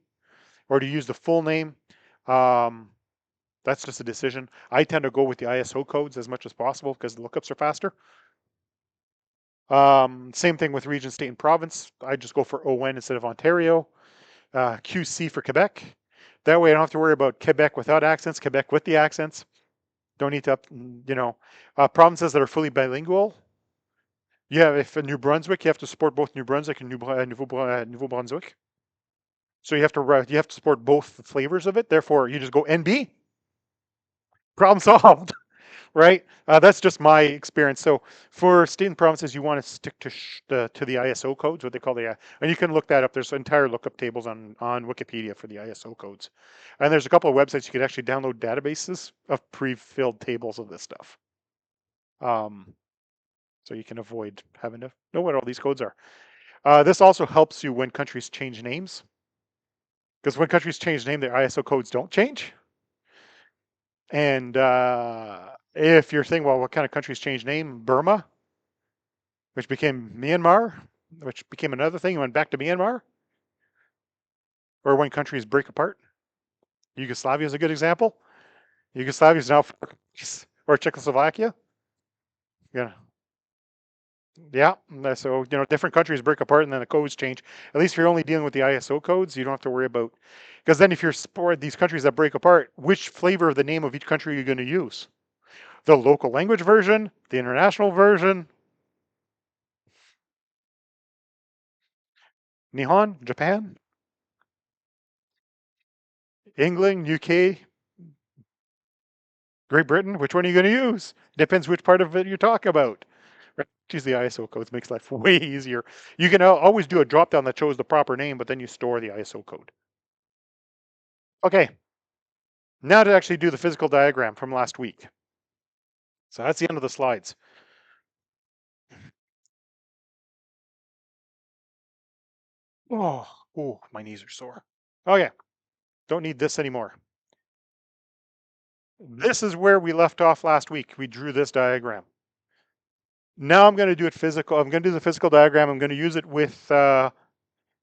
Or to use the full name. That's just a decision. I tend to go with the ISO codes as much as possible because the lookups are faster. Same thing with region, state, and province. I just go for ON instead of Ontario. QC for Quebec. That way I don't have to worry about Quebec without accents, Quebec with the accents. Don't need to, provinces that are fully bilingual. Yeah, if in New Brunswick, you have to support both New Brunswick and Nouveau Brunswick. So you have to support both flavors of it. Therefore, you just go NB. Problem solved. Right? That's just my experience. So for state and provinces, you want to stick to the ISO codes, what they call and you can look that up. There's entire lookup tables on Wikipedia for the ISO codes. And there's a couple of websites you could actually download databases of pre-filled tables of this stuff. So you can avoid having to know what all these codes are. This also helps you when countries change names. Because when countries change name, their ISO codes don't change. And if you're thinking, well, what kind of countries changed name? Burma, which became Myanmar, which became another thing and went back to Myanmar, or when countries break apart. Yugoslavia is a good example. Yugoslavia is now, or Czechoslovakia. Yeah, yeah. So different countries break apart and then the codes change. At least if you're only dealing with the ISO codes, you don't have to worry about. Because then if you're these countries that break apart, which flavor of the name of each country are you going to use? The local language version, the international version, Nihon, Japan, England, UK, Great Britain. Which one are you going to use? Depends which part of it you talk about. Right. Choose the ISO codes makes life way easier. You can always do a drop down that shows the proper name, but then you store the ISO code. Okay, now to actually do the physical diagram from last week. So that's the end of the slides. Oh, my knees are sore. Okay, don't need this anymore. This is where we left off last week. We drew this diagram. Now I'm going to do it physical. I'm going to do the physical diagram. I'm going to use it with, well,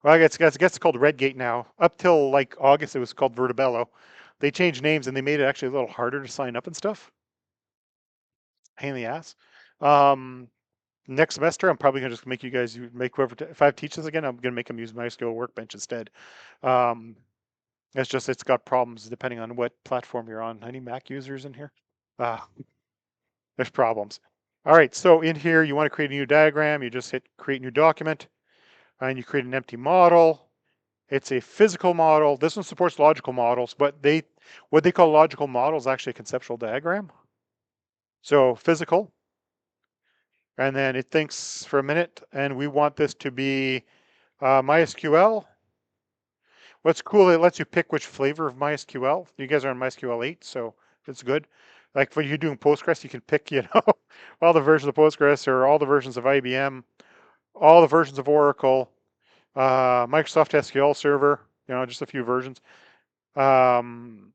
I guess it's called Redgate now. Up till like August, it was called Vertibello. They changed names and they made it actually a little harder to sign up and stuff. Pain in the ass. Um, Next semester, I'm probably gonna just make you guys make whoever. If I teach this again, I'm gonna make them use MySQL Workbench instead. Um, it's just it's got problems depending on what platform you're on. Any Mac users in here? Ah, there's problems. All right, so in here, you want to create a new diagram. You just hit create new document, and you create an empty model. It's a physical model. This one supports logical models, but what they call logical model is actually a conceptual diagram. So physical, and then it thinks for a minute, and we want this to be MySQL. What's cool, it lets you pick which flavor of MySQL. You guys are on MySQL 8, so it's good. Like when you're doing Postgres, you can pick, all the versions of Postgres or all the versions of IBM, all the versions of Oracle, Microsoft SQL Server, just a few versions, and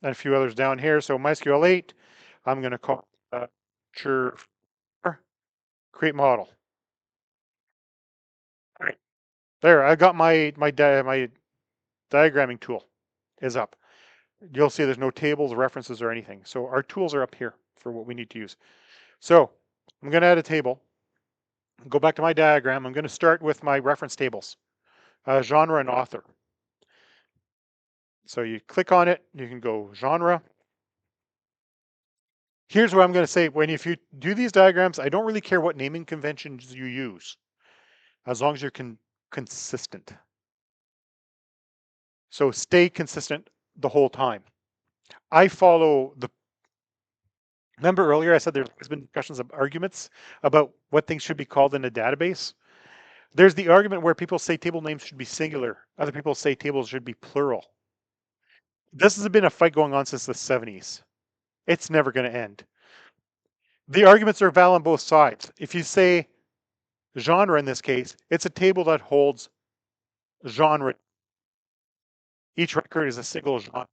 a few others down here. So MySQL 8, I'm going to call sure create model. All right, there. I got my diagramming tool is up. You'll see there's no tables, references, or anything. So our tools are up here for what we need to use. So I'm going to add a table. Go back to my diagram. I'm going to start with my reference tables, genre and author. So you click on it. You can go genre. Here's what I'm going to say. If you do these diagrams, I don't really care what naming conventions you use, as long as you're consistent. So stay consistent the whole time. I follow the. Remember earlier I said there's been discussions of arguments about what things should be called in a database. There's the argument where people say table names should be singular. Other people say tables should be plural. This has been a fight going on since the 70s. It's never going to end. The arguments are valid on both sides. If you say genre in this case, it's a table that holds genre. Each record is a single genre.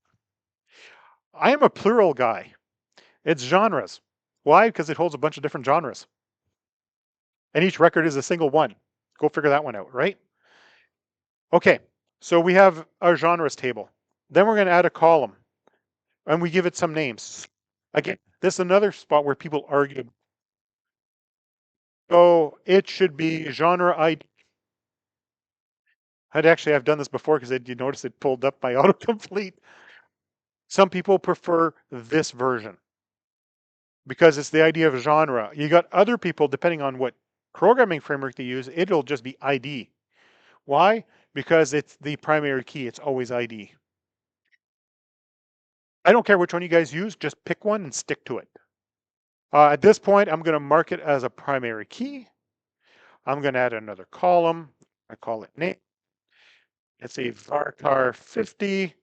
I am a plural guy. It's genres. Why? Because it holds a bunch of different genres. And each record is a single one. Go figure that one out, right? Okay, so we have our genres table. Then we're going to add a column and we give it some names. Again, this is another spot where people argue. So it should be genre ID. I've done this before because you notice it pulled up my autocomplete. Some people prefer this version because it's the idea of genre. You got other people, depending on what programming framework they use, it'll just be ID. Why? Because it's the primary key. It's always ID. I don't care which one you guys use. Just pick one and stick to it. At this point, I'm going to mark it as a primary key. I'm going to add another column. I call it name. It's a varchar 50,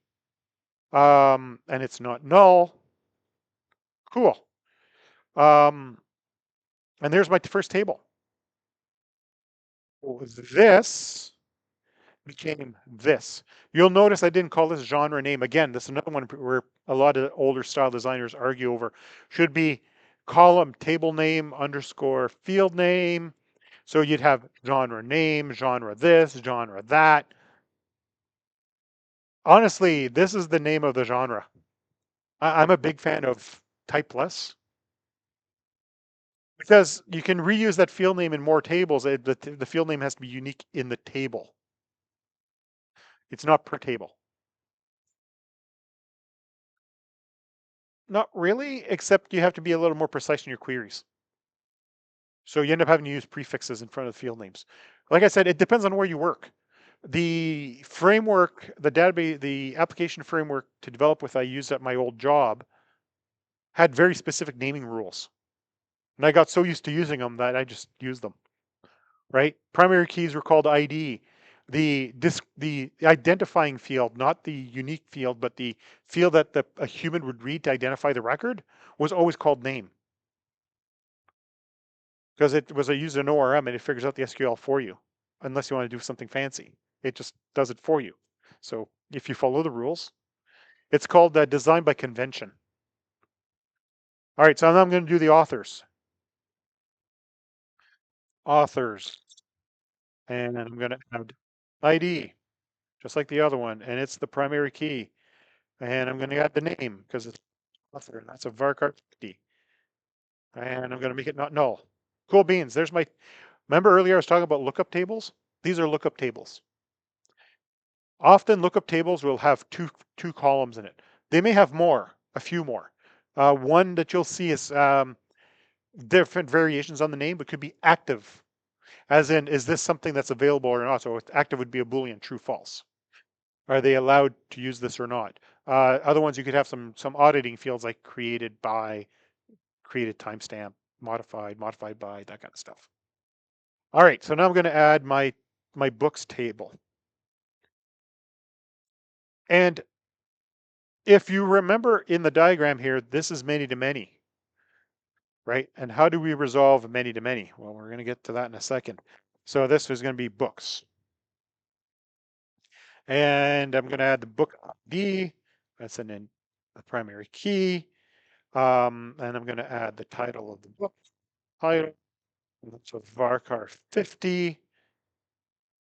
and it's not null. Cool. And there's my first table. This became this. You'll notice I didn't call this genre name. Again, this is another one where a lot of older style designers argue over. Should be column table name underscore field name. So you'd have genre name, genre this, genre that. Honestly, this is the name of the genre. I'm a big fan of typeless because you can reuse that field name in more tables. The field name has to be unique in the table. It's not per table. Not really, except you have to be a little more precise in your queries. So you end up having to use prefixes in front of the field names. Like I said, it depends on where you work. The framework, the database, the application framework to develop with I used at my old job had very specific naming rules. And I got so used to using them that I just used them, right? Primary keys were called ID. The identifying field, not the unique field, but the field that a human would read to identify the record was always called name because it was a user an ORM and it figures out the SQL for you, unless you want to do something fancy. It just does it for you. So if you follow the rules, it's called design by convention. All right, so now I'm going to do the authors. Authors, and I'm going to add ID, just like the other one, and it's the primary key. And I'm going to add the name because it's author, and that's a varchar 50. And I'm going to make it not null. Cool beans. There's my. Remember earlier I was talking about lookup tables? These are lookup tables. Often lookup tables will have two columns in it. They may have more, a few more. One that you'll see is different variations on the name, but could be active, as in, is this something that's available or not? So active would be a Boolean, true, false. Are they allowed to use this or not? Other ones you could have some auditing fields like created by, created timestamp, modified by, that kind of stuff. All right, so now I'm going to add my books table. And if you remember in the diagram here, this is many to many, right? And how do we resolve many to many? Well, we're going to get to that in a second. So this is going to be books. And I'm going to add the book ID. That's a primary key. And I'm going to add the title of the book. Title. So varchar 50.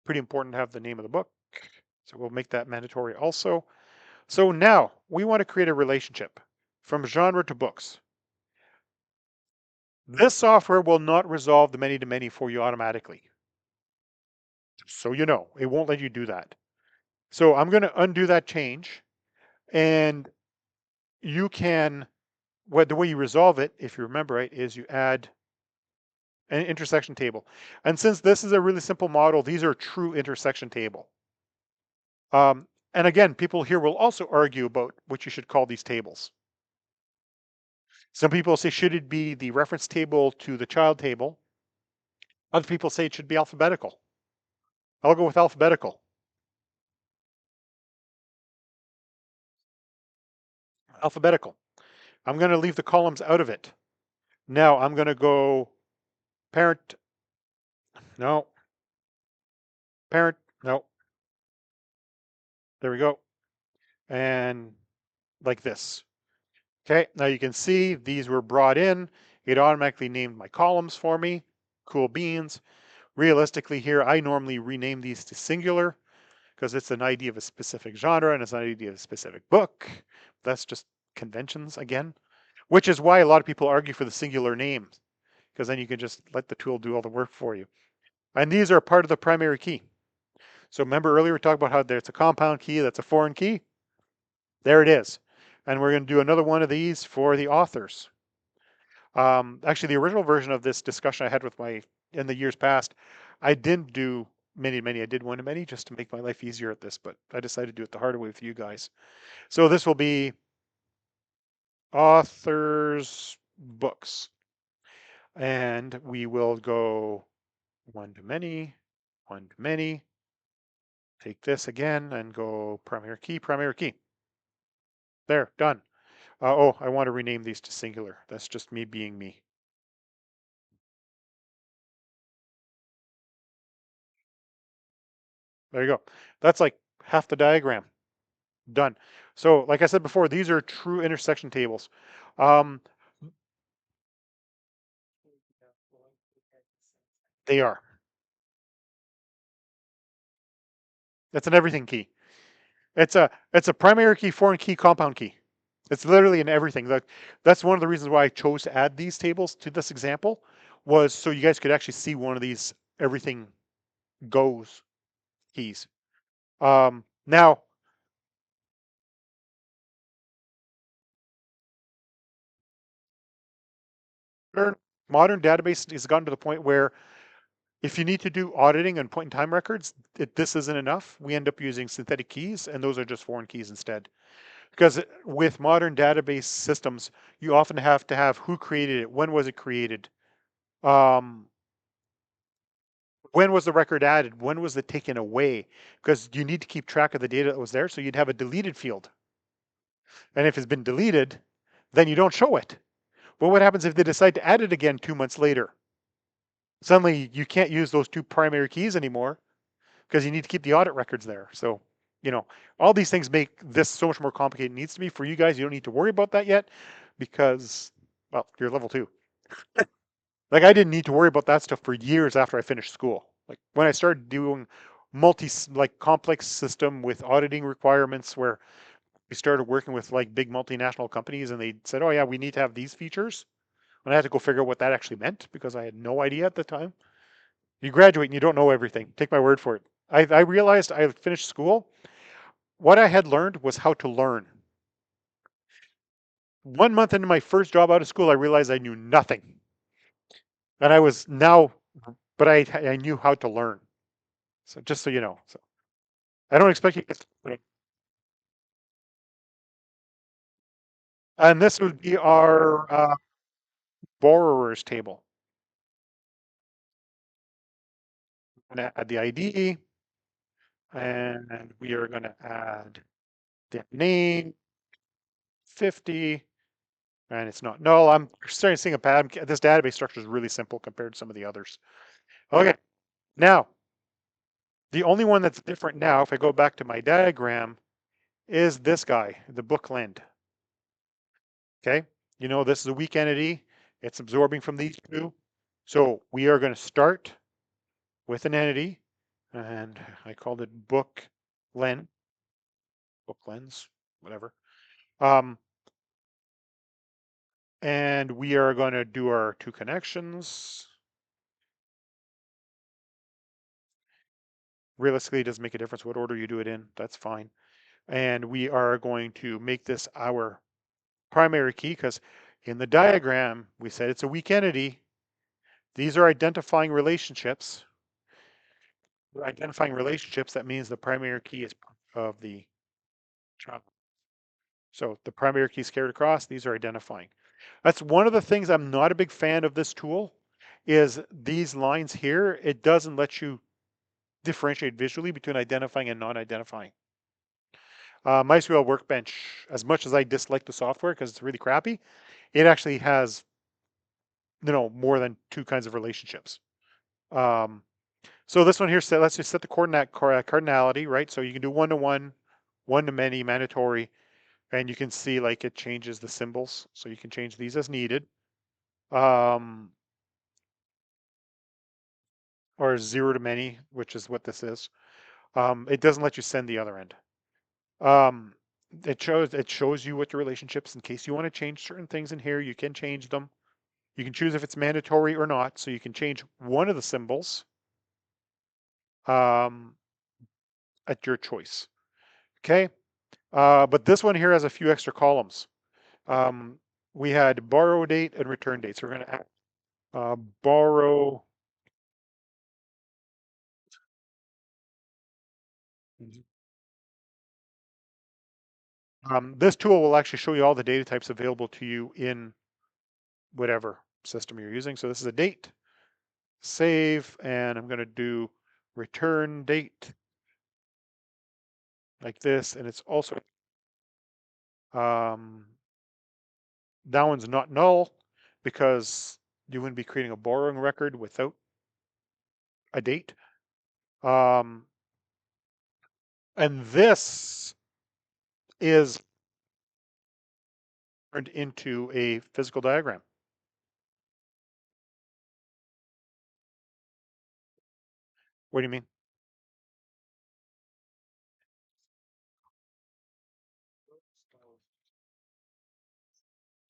Pretty important to have the name of the book. So we'll make that mandatory also. So now we want to create a relationship from genre to books. This software will not resolve the many to many for you automatically. So you know, it won't let you do that. So I'm going to undo that change, and you can, the way you resolve it, if you remember right, is you add an intersection table. And since this is a really simple model, these are true intersection table. And again, people here will also argue about what you should call these tables. Some people say, should it be the reference table to the child table? Other people say it should be alphabetical. I'll go with alphabetical. Alphabetical. I'm going to leave the columns out of it. Now I'm going to go parent, no, parent, no. There we go. And like this. Okay, now you can see these were brought in. It automatically named my columns for me. Cool beans. Realistically here, I normally rename these to singular because it's an ID of a specific genre and it's an ID of a specific book. That's just conventions again, which is why a lot of people argue for the singular names because then you can just let the tool do all the work for you. And these are part of the primary key. So remember earlier we talked about how there's a compound key, that's a foreign key. There it is. And we're going to do another one of these for the authors. Actually, the original version of this discussion I had with in the years past, I didn't do many, many. I did one to many just to make my life easier at this, but I decided to do it the harder way with you guys. So this will be authors books. And we will go one to many, one to many. Take this again and go primary key, primary key. There, done. Oh, I want to rename these to singular. That's just me being me. There you go. That's like half the diagram. Done. So, like I said before, these are true intersection tables. Um, they are. It's an everything key. It's a primary key, foreign key, compound key. It's literally in everything. That's one of the reasons why I chose to add these tables to this example, was so you guys could actually see one of these everything goes keys. Now, modern database has gotten to the point where if you need to do auditing and point in time records, this isn't enough. We end up using synthetic keys, and those are just foreign keys instead. Because with modern database systems, you often have to have who created it, when was it created, um, when was the record added, when was it taken away, because you need to keep track of the data that was there, so you'd have a deleted field. And if it's been deleted, then you don't show it. But what happens if they decide to add it again 2 months later? Suddenly you can't use those two primary keys anymore because you need to keep the audit records there. So, you know, all these things make this so much more complicated than it needs to be. For you guys, you don't need to worry about that yet because, well, you're level 2. Like I didn't need to worry about that stuff for years after I finished school. Like when I started doing like complex system with auditing requirements where we started working with like big multinational companies and they said, oh yeah, we need to have these features. And I had to go figure out what that actually meant because I had no idea at the time. You graduate and you don't know everything. Take my word for it. I realized I finished school. What I had learned was how to learn. 1 month into my first job out of school, I realized I knew nothing. And I was now, but I knew how to learn. So just so you know. So I don't expect you to. And this would be our borrowers table. I'm going to add the ID and we are going to add the name 50 and it's not null. I'm starting to see a pattern. This database structure is really simple compared to some of the others. Okay, now the only one that's different now, if I go back to my diagram, is this guy, the book lend. Okay, you know this is a weak entity. It's absorbing from these two. So we are going to start with an entity, and I called it book lens, book lens, whatever. Um, and we are going to do our two connections. Realistically, it doesn't make a difference what order you do it in. That's fine. And we are going to make this our primary key because in the diagram, we said it's a weak entity. These are identifying relationships. We're identifying relationships, that means the primary key is of the child. So the primary key is carried across. These are identifying. That's one of the things I'm not a big fan of this tool is these lines here. It doesn't let you differentiate visually between identifying and non-identifying. MySQL Workbench, as much as I dislike the software because it's really crappy, it actually has more than two kinds of relationships. Um, so this one here, let's just set the cardinality, right? So you can do one-to-one, one-to-many, mandatory, and you can see like it changes the symbols. So you can change these as needed. Or zero to many, which is what this is. It doesn't let you send the other end. Um, it shows you what your relationships, in case you want to change certain things in here, you can change them. You can choose if it's mandatory or not. So you can change one of the symbols um, at your choice. Okay. But this one here has a few extra columns. Um, we had borrow date and return date. So we're going to add borrow. This tool will actually show you all the data types available to you in whatever system you're using. So this is a date, save, and I'm going to do return date like this. And it's also, um, that one's not null because you wouldn't be creating a borrowing record without a date. Um, And this is turned into a physical diagram. What do you mean?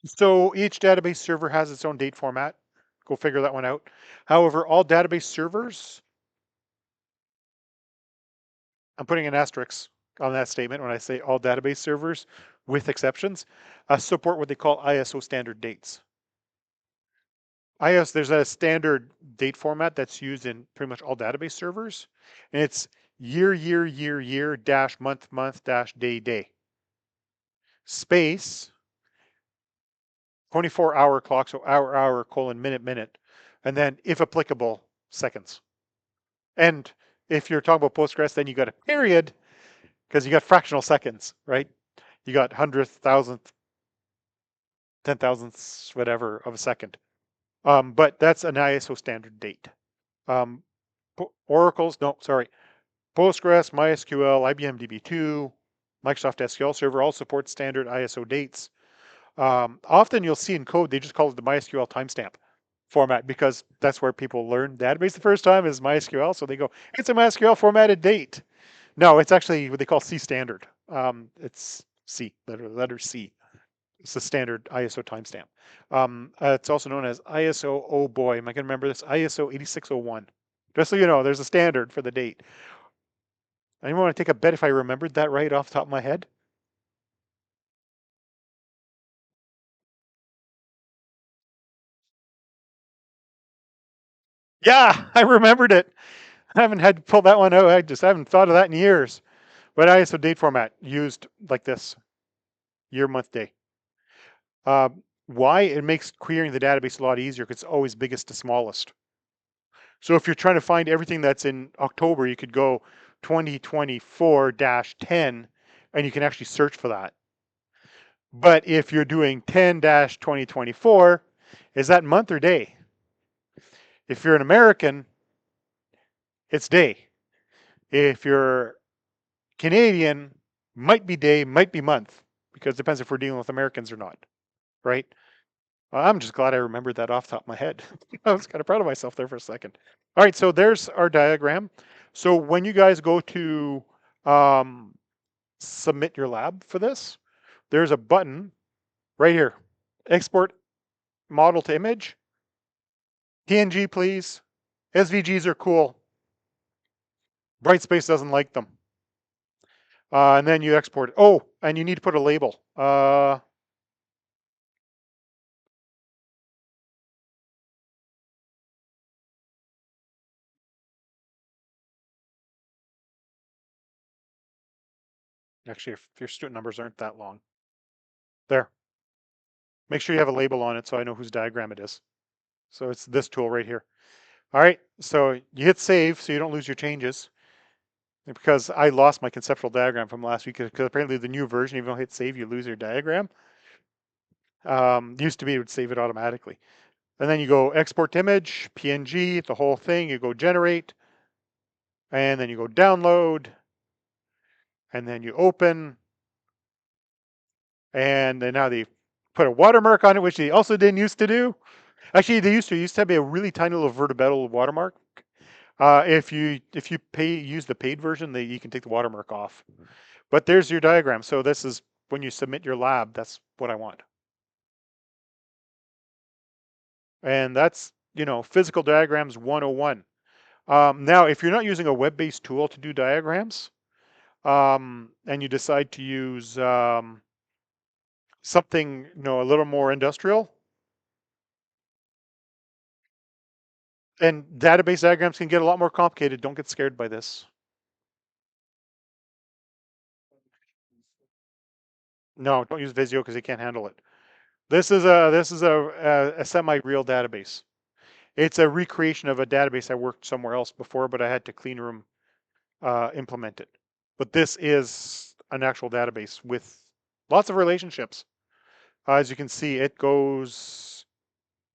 So each database server has its own date format. Go figure that one out. However, all database servers, I'm putting an asterisk on that statement when I say all database servers, with exceptions, support what they call ISO standard dates. There's a standard date format that's used in pretty much all database servers, and it's year dash month dash day. Space, 24-hour clock, so hour colon minute, and then if applicable, seconds. And if you're talking about Postgres, then you got a period because you got fractional seconds, right? You got hundredth, thousandth, 10,000ths, whatever of a second. But that's an ISO standard date. Um, Oracle's, no, sorry. Postgres, MySQL, IBM DB2, Microsoft SQL Server all support standard ISO dates. Often you'll see in code, they just call it the MySQL timestamp format because that's where people learn database the first time is MySQL. So they go, it's a MySQL formatted date. No, it's actually what they call C standard. It's C, letter C. It's the standard ISO timestamp. It's also known as ISO, oh boy, am I going to remember this? ISO 8601. Just so you know, there's a standard for the date. Anyone want to take a bet if I remembered that right off the top of my head? Yeah, I remembered it. I haven't had to pull that one out. I just haven't thought of that in years. But ISO date format used like this, year, month, day. Why? It makes querying the database a lot easier because it's always biggest to smallest. So if you're trying to find everything that's in October, you could go 2024-10 and you can actually search for that. But if you're doing 10-2024, is that month or day? If you're an American, it's day. If you're Canadian, might be day, might be month, because it depends if we're dealing with Americans or not, right? Well, I'm just glad I remembered that off the top of my head. I was kind of proud of myself there for a second. All right, so there's our diagram. So when you guys go to um, submit your lab for this, there's a button right here. Export model to image. PNG, please. SVGs are cool. Brightspace doesn't like them. And then you export it. Oh, and you need to put a label. Actually, if your student numbers aren't that long. There. Make sure you have a label on it so I know whose diagram it is. So it's this tool right here. All right, so you hit save so you don't lose your changes. Because I lost my conceptual diagram from last week because apparently the new version, if you don't hit save, you lose your diagram. Used to be it would save it automatically. And then you go export to image, PNG, the whole thing, you go generate, and then you go download, and then you open, and then now they put a watermark on it, which they also didn't used to do. Actually, they used to be a really tiny little vertical watermark. If you use the paid version, you can take the watermark off. But there's your diagram. So this is when you submit your lab. That's what I want. And that's physical diagrams 101. Now, if you're not using a web-based tool to do diagrams, and you decide to use something a little more industrial, and database diagrams can get a lot more complicated. Don't get scared by this. No, don't use Visio because they can't handle it. This is a semi-real database. It's a recreation of a database I worked somewhere else before, but I had to clean room implement it. But this is an actual database with lots of relationships. As you can see, it goes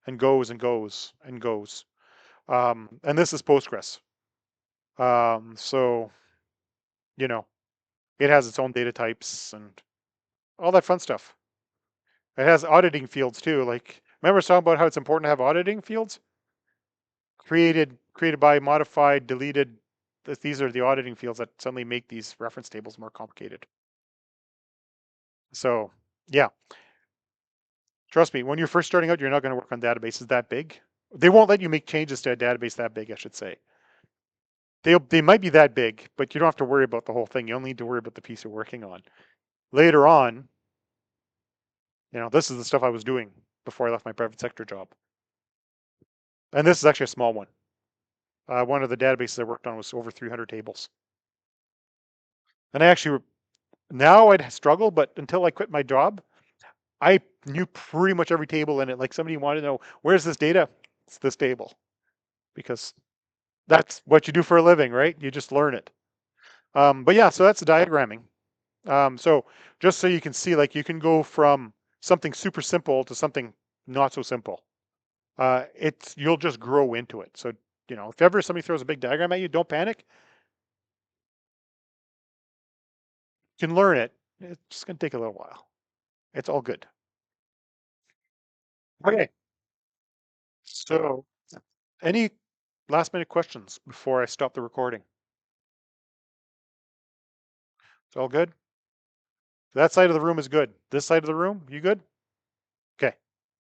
and goes and goes and goes. And this is Postgres. So, you know, It has its own data types and all that fun stuff. It has auditing fields too. Like, remember I was talking about how it's important to have auditing fields? Created by, modified, deleted. These are the auditing fields that suddenly make these reference tables more complicated. So yeah, trust me, when you're first starting out, you're not going to work on databases that big. They won't let you make changes to a database that big, I should say. They might be that big, but you don't have to worry about the whole thing. You only need to worry about the piece you're working on. Later on, this is the stuff I was doing before I left my private sector job. And this is actually a small one. One of the databases I worked on was over 300 tables. And I actually, now I'd struggle, but until I quit my job, I knew pretty much every table in it. Like, somebody wanted to know, where's this data? It's this table. Because that's what you do for a living, right? You just learn it. But yeah, so that's the diagramming. So just so you can see, like, you can go from something super simple to something not so simple. You'll just grow into it. So, if ever somebody throws a big diagram at you, don't panic. You can learn it. It's just going to take a little while. It's all good. Okay. So, any last minute questions before I stop the recording? It's all good. That side of the room is good. This side of the room, you good?